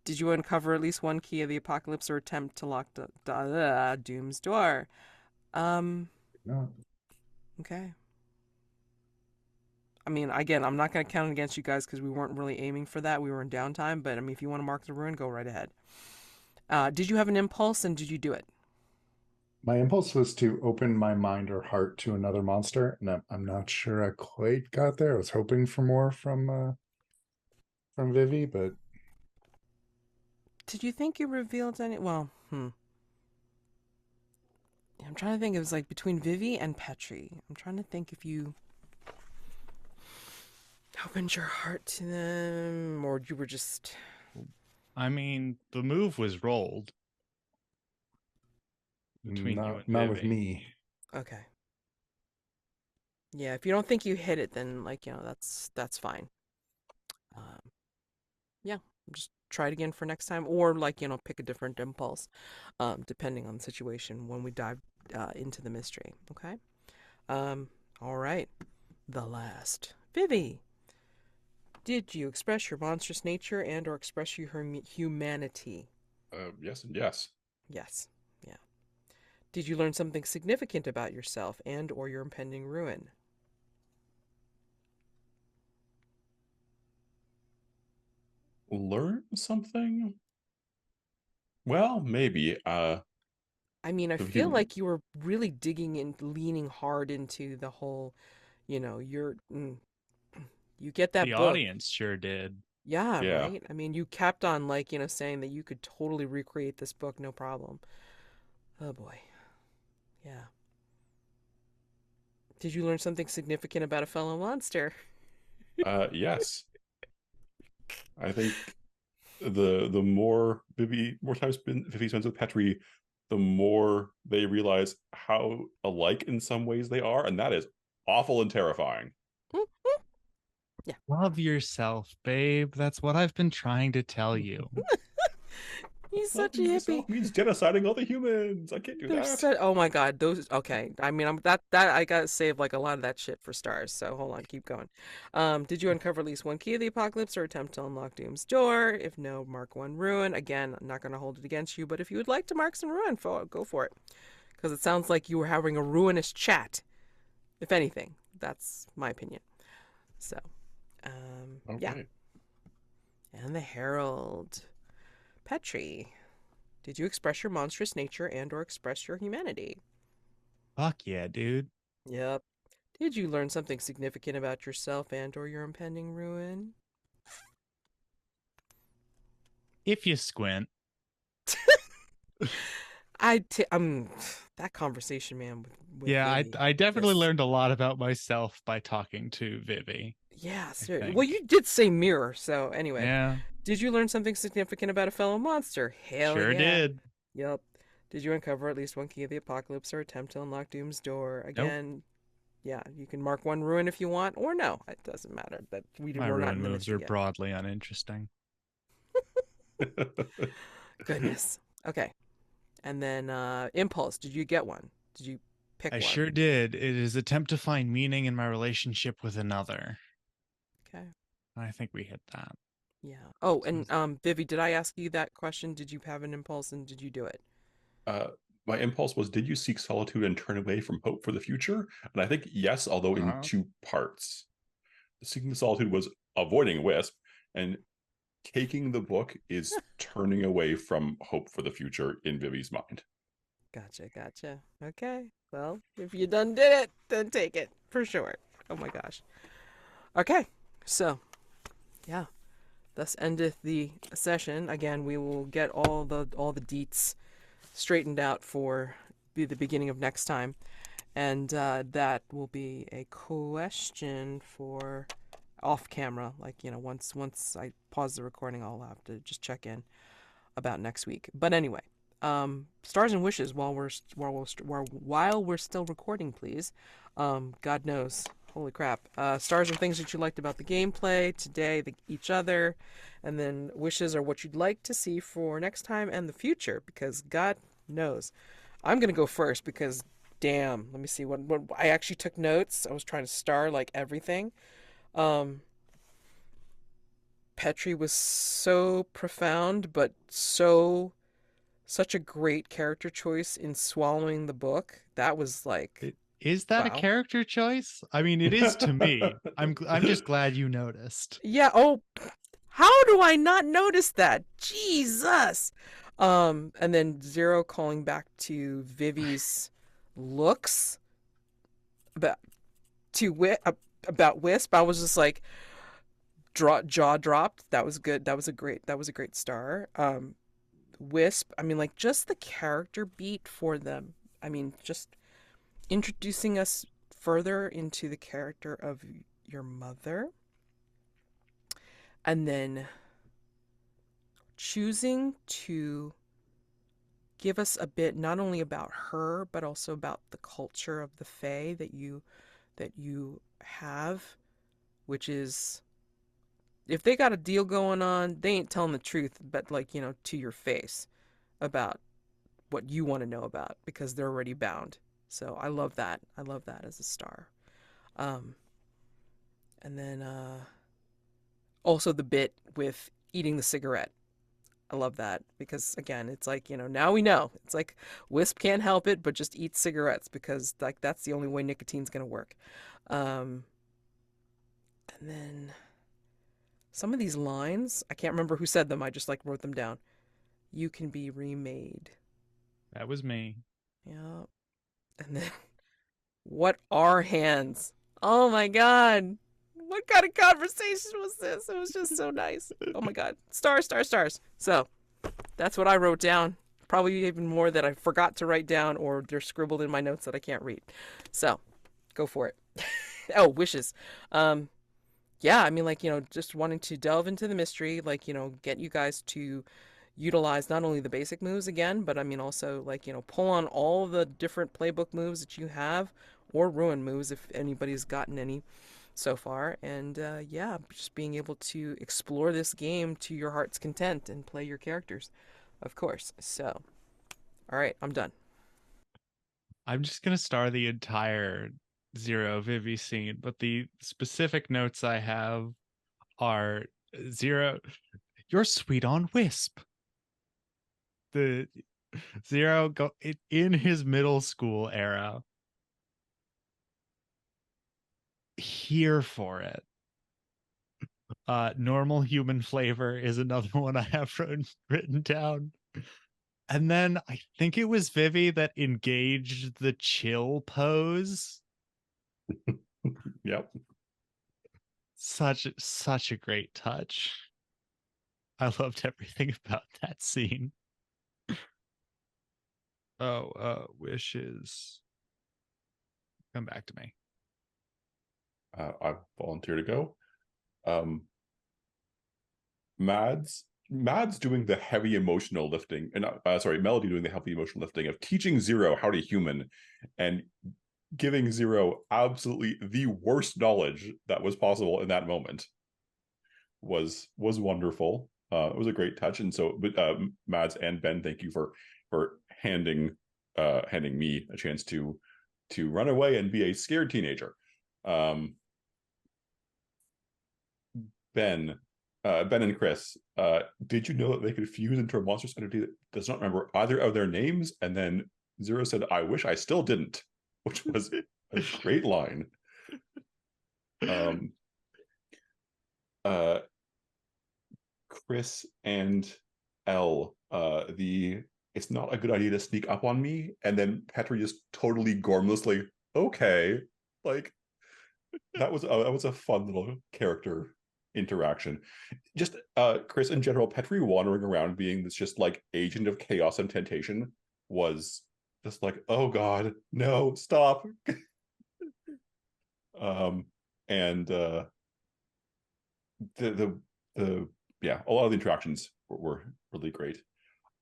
Did you uncover at least one key of the apocalypse or attempt to lock Doom's door? Um, No. okay. I mean, again, I'm not going to count it against you guys because we weren't really aiming for that. We were in downtime, but I mean, if you want to mark the ruin, go right ahead. Did you have an impulse and did you do it? My impulse was to open my mind or heart to another monster, and I'm not sure I quite got there. I was hoping for more from Vivi, but Did you think you revealed any? Well, I'm trying to think. It was like between Vivi and Petri. I'm trying to think if you opened your heart to them or you were just. I mean, the move was rolled between you and not with Vivi. me. Okay. Yeah, if you don't think you hit it, then that's fine. Yeah, just try it again for next time, or pick a different impulse, depending on the situation when we dive into the mystery. Okay. All right. The last, Vivi. Did you express your monstrous nature and or express your humanity? Yes and yes. Yes. Yeah. Did you learn something significant about yourself and or your impending ruin? Learn something? Well, maybe. I mean, I Vivi, feel like you were really digging and leaning hard into the whole, you get The that book. audience sure did. Yeah, yeah. right? I mean, you kept on saying that you could totally recreate this book, no problem. Oh boy. Yeah. Did you learn something significant about a fellow monster? Yes. I think the more time Vivi spends with Petri, the more they realize how alike in some ways they are, and that is awful and terrifying. Yeah. Love yourself, babe. That's what I've been trying to tell you. He's such a Loving hippie. myself means genociding other humans. I can't do They're that. so, oh my god, those okay. I mean, that I gotta save like a lot of that shit for stars. So hold on, keep going. Did you uncover at least one key of the apocalypse or attempt to unlock Doom's door? If no, mark one ruin. Again, I'm not gonna hold it against you, but if you would like to mark some ruin, go for it. Because it sounds like you were having a ruinous chat. If anything, that's my opinion. So, yeah. Okay. And the Herald, Petri. Did you express your monstrous nature and or express your humanity? Fuck yeah, dude. Yep. Did you learn something significant about yourself and or your impending ruin? If you squint. That conversation, man, with Yeah, Vivi. I definitely Just learned a lot about myself by talking to Vivi, yeah, I seriously. Well, think. you did say mirror, so anyway. Yeah, Did you learn something significant about a fellow monster? Hell sure yeah. did. Yep. Did you uncover at least one key of the apocalypse or attempt to unlock Doom's door? Nope. Again, yeah, you can mark one ruin if you want, or no. It doesn't matter. That My we're not ruin in the moves are mystery yet. broadly uninteresting. Goodness. Okay. And then impulse. Did you get one? Did you pick I one? sure did. It is attempt to find meaning in my relationship with another. Okay. I think we hit that. Yeah. Oh, and Vivi, did I ask you that question? Did you have an impulse and did you do it? uh, my impulse was, did you seek solitude and turn away from hope for the future? And I think yes, although in Uh-huh. two parts. Seeking solitude was avoiding Wisp, and taking the book is turning away from hope for the future in Vivi's mind. Gotcha. Okay. Well, if you done did it, then take it for sure. Oh my gosh. Okay. So, yeah. Thus endeth the session. Again, we will get all the deets straightened out for the beginning of next time, and that will be a question for off camera. Like, you know, once I pause the recording, I'll have to just check in about next week. But anyway, stars and wishes while we're still recording, please. God knows. Holy crap. Stars are things that you liked about the gameplay today, each other, and then wishes are what you'd like to see for next time and the future, because God knows. I'm going to go first because, damn, let me see what I actually took notes. I was trying to star like everything. Petri was so profound, but such a great character choice in swallowing the book. That was like, Is that a wow. character choice? I mean, it is to me. I'm just glad you noticed. Yeah. Oh, how do I not notice that? Jesus. And then Zero calling back to Vivi's looks about about Wisp. I was just like, jaw dropped. That was good. That was a great star. Wisp, I mean, like, just the character beat for them. I mean, just introducing us further into the character of your mother, and then choosing to give us a bit not only about her but also about the culture of the Fae that you have, which is, if they got a deal going on, they ain't telling the truth, but, like, you know, to your face about what you want to know about, because they're already bound. So I love that. I love that as a star. And then also the bit with eating the cigarette. I love that because, again, it's like, you know, now we know. It's like Wisp can't help it but just eat cigarettes because, like, that's the only way nicotine's going to work. And then some of these lines, I can't remember who said them. I just, like, wrote them down. You can be remade. That was me. Yeah. And then, what are hands? Oh my god. What kind of conversation was this? It was just so nice. Oh my god. Stars. So, that's what I wrote down. Probably even more that I forgot to write down or they're scribbled in my notes that I can't read. So, go for it. Oh, wishes. Yeah, I mean, like, you know, just wanting to delve into the mystery, like, you know, get you guys to utilize not only the basic moves again, but I mean also, like, you know, pull on all the different playbook moves that you have, or ruin moves if anybody's gotten any so far. And yeah, just being able to explore this game to your heart's content and play your characters, of course. So, all right, I'm done. I'm just gonna star the entire Zero Vivi scene, but the specific notes I have are Zero, you're sweet on Wisp. The Zero in his middle school era. Here for it. Normal human flavor is another one I have written down. And then I think it was Vivi that engaged the chill pose. Yep. Such a great touch. I loved everything about that scene. Wishes. Come back to me. I volunteer to go. Mads doing the heavy emotional lifting, and Melody doing the heavy emotional lifting of teaching Zero how to human, and giving Zero absolutely the worst knowledge that was possible in that moment was wonderful. It was a great touch, and so, but Mads and Ben, thank you for handing me a chance to run away and be a scared teenager. Ben and Chris, did you know that they could fuse into a monstrous entity that does not remember either of their names? And then Zero said, "I wish I still didn't," which was a great line. Chris and Elle, it's not a good idea to sneak up on me, and then Petri just totally gormlessly, okay, like that was a fun little character interaction. Just Chris in general, Petri wandering around being this just like agent of chaos and temptation was just like, oh god, no, stop. And the yeah, a lot of the interactions were really great.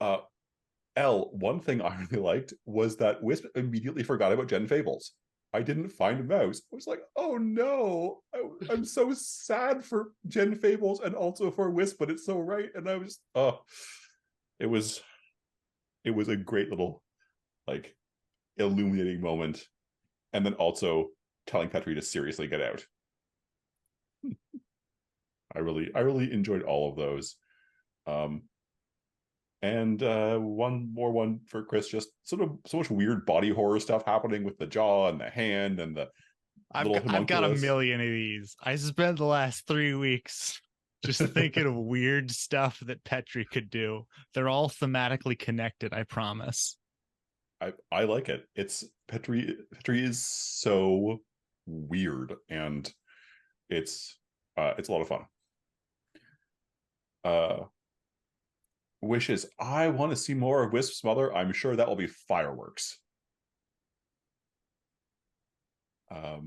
Elle, one thing I really liked was that Wisp immediately forgot about Jen Fables. I didn't find a mouse. I was like, oh no, I'm so sad for Jen Fables and also for Wisp, but it's so right. And I was, it was a great little like illuminating moment. And then also telling Petri to seriously get out. I really enjoyed all of those. And one for Chris, just sort of so much weird body horror stuff happening with the jaw and the hand and the little I've got a homunculus. million of these. I spent the last 3 weeks just thinking of weird stuff that Petri could do. They're all thematically connected, I promise. I like it. It's Petri is so weird, and it's a lot of fun. Wishes. I want to see more of Wisp's mother. I'm sure that will be fireworks. I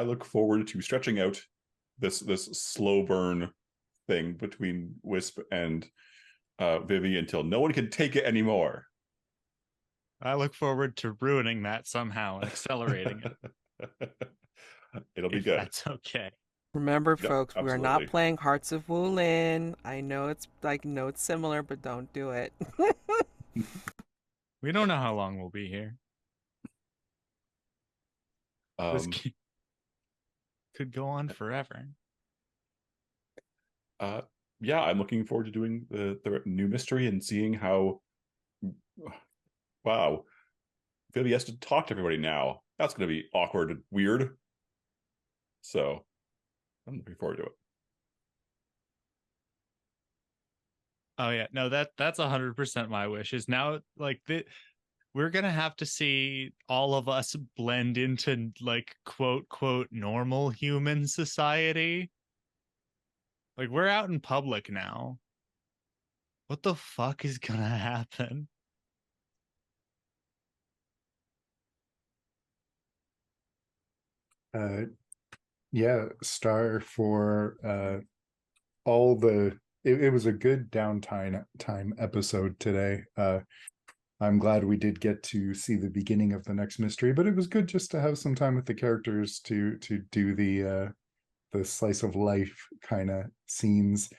look forward to stretching out this slow burn thing between Wisp and Vivi until no one can take it anymore. I look forward to ruining that somehow and accelerating it. It'll be if good. That's okay. Remember, Yep, folks, we are not absolutely. playing Hearts of Wulin. I know it's similar, but don't do it. We don't know how long we'll be here. This could go on forever. Yeah, I'm looking forward to doing the new mystery and seeing how. Wow, Vivi has to talk to everybody now. That's going to be awkward and weird. So, I'm looking forward to it. Oh yeah, no, that's 100% my wish. Is now like we're gonna have to see all of us blend into like quote normal human society. Like we're out in public now. What the fuck is gonna happen? Yeah, star for all the it was a good downtime episode today. I'm glad we did get to see the beginning of the next mystery, but it was good just to have some time with the characters to do the slice of life kind of scenes.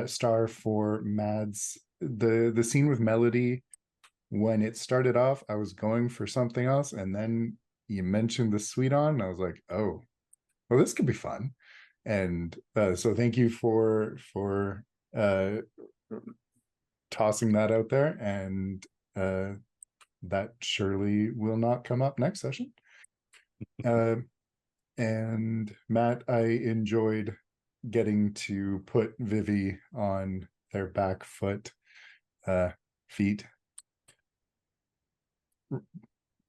Star for Mads, the scene with Melody. When it started off, I was going for something else, and then you mentioned the sweet on, and I was like, oh, well, this could be fun. And so thank you for uh, tossing that out there, and that surely will not come up next session. And Matt, I enjoyed getting to put Vivi on their back foot, feet,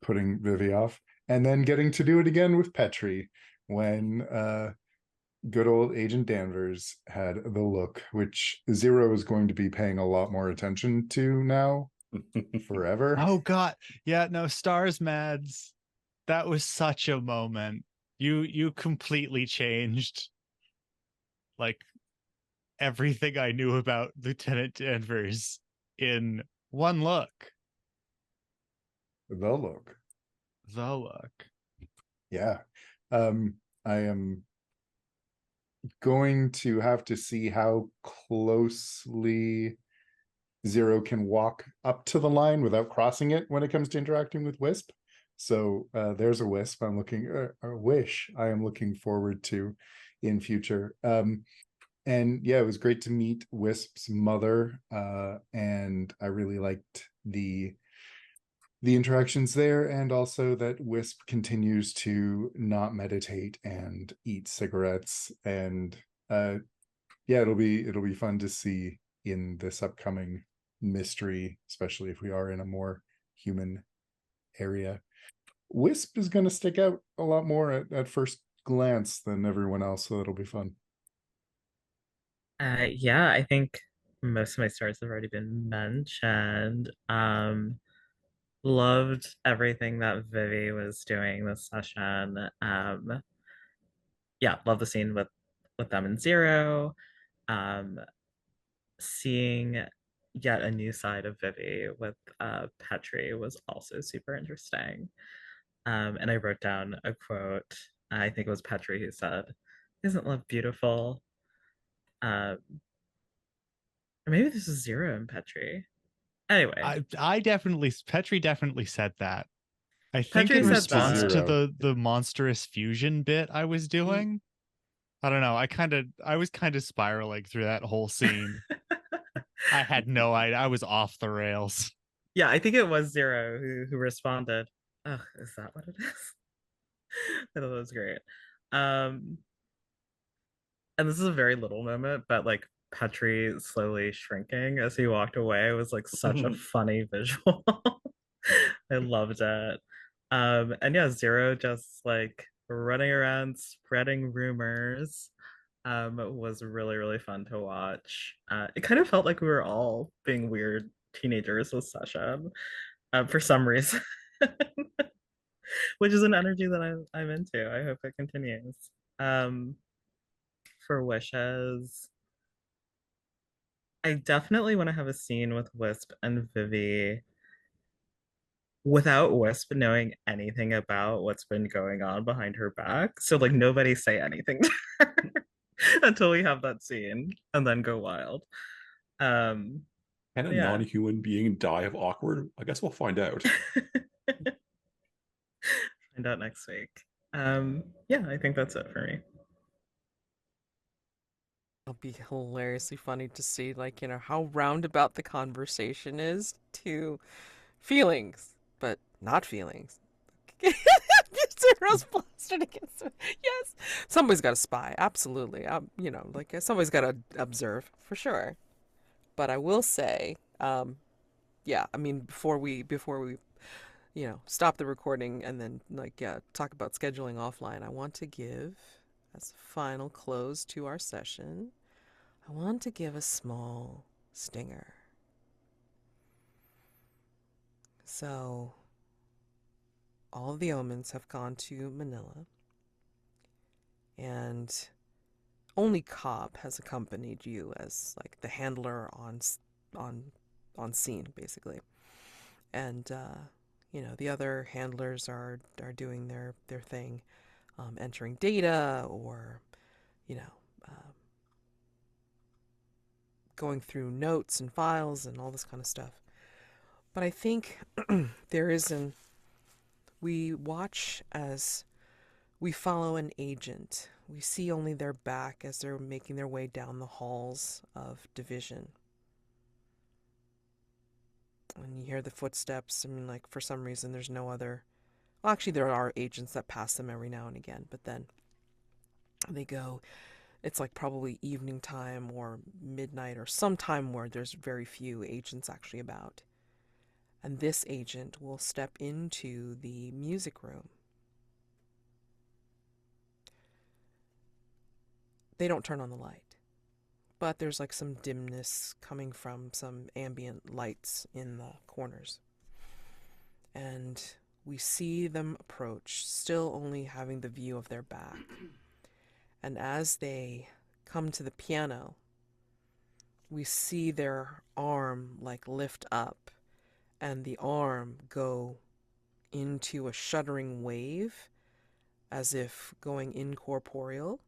putting Vivi off, and then getting to do it again with Petri when good old Agent Danvers had the look, which Zero is going to be paying a lot more attention to now forever. Oh god. Yeah, no, Stars Mads. That was such a moment. You completely changed like everything I knew about Lieutenant Danvers in one look. The look. The look. Yeah. I am going to have to see how closely Zero can walk up to the line without crossing it when it comes to interacting with Wisp. So there's a Wisp I'm looking, a wish I am looking forward to in future. And yeah, it was great to meet Wisp's mother, and I really liked the interactions there, and also that Wisp continues to not meditate and eat cigarettes, and yeah, it'll be fun to see in this upcoming mystery, especially if we are in a more human area. Wisp is going to stick out a lot more at first glance than everyone else, so it'll be fun. Yeah, I think most of my stars have already been mentioned. Loved everything that Vivi was doing this session. Yeah, love the scene with them in Zero. Um, seeing yet a new side of Vivi with Petri was also super interesting. And I wrote down a quote. I think it was Petri who said, "Isn't love beautiful?" Uh, or maybe this is Zero and Petri. Anyway, I definitely Petri definitely said that. I think Petri in said To response that. to Zero. the monstrous fusion bit I was doing. I don't know. I was kind of spiraling through that whole scene. I had no idea. I was off the rails. Yeah, I think it was Zero who responded. Oh, is that what it is? I thought that was great. Um, and this is a very little moment, but like Petri slowly shrinking as he walked away was like such a funny visual. I loved it. And yeah, Zero just like running around spreading rumors was really, really fun to watch. It kind of felt like we were all being weird teenagers this session for some reason, which is an energy that I'm into. I hope it continues. Um, for wishes, I definitely want to have a scene with Wisp and Vivi without Wisp knowing anything about what's been going on behind her back. So like nobody say anything to her until we have that scene and then go wild. Um Can a yeah. non-human being die of awkward? I guess we'll find out. Find out next week. Yeah, I think that's it for me. It'll be hilariously funny to see, like, how roundabout the conversation is to feelings, but not feelings. Zero's blasted against it. Yes. Somebody's got to spy. Absolutely. Like, somebody's got to observe for sure. But I will say, yeah, I mean, before we stop the recording and then, like, yeah, talk about scheduling offline, I want to give, as a final close to our session, I want to give a small stinger. So, all of the Omens have gone to Manila, and only Cobb has accompanied you as, like, the handler on on scene, basically. And the other handlers are doing their thing, entering data or you know going through notes and files and all this kind of stuff. But I think there is an we watch as we follow an agent. We see only their back as they're making their way down the halls of division. And you hear the footsteps. I mean, like, for some reason, there's no other. Well, actually, there are agents that pass them every now and again, but then they go. It's like probably evening time or midnight or some time where there's very few agents actually about. And this agent will step into the music room. They don't turn on the light, but there's like some dimness coming from some ambient lights in the corners. And we see them approach, still only having the view of their back. And as they come to the piano, we see their arm like lift up and the arm go into a shuddering wave as if going incorporeal.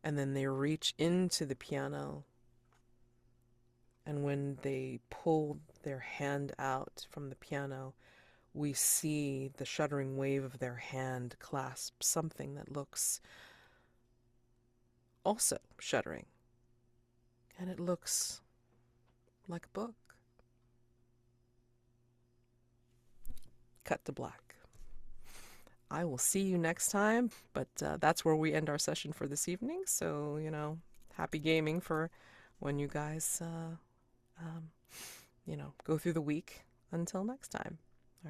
And then they reach into the piano. And when they pull their hand out from the piano, we see the shuddering wave of their hand clasp something that looks also shuddering. And it looks like a book. Cut to black. I will see you next time, but that's where we end our session for this evening. So, happy gaming for when you guys, go through the week. Until next time.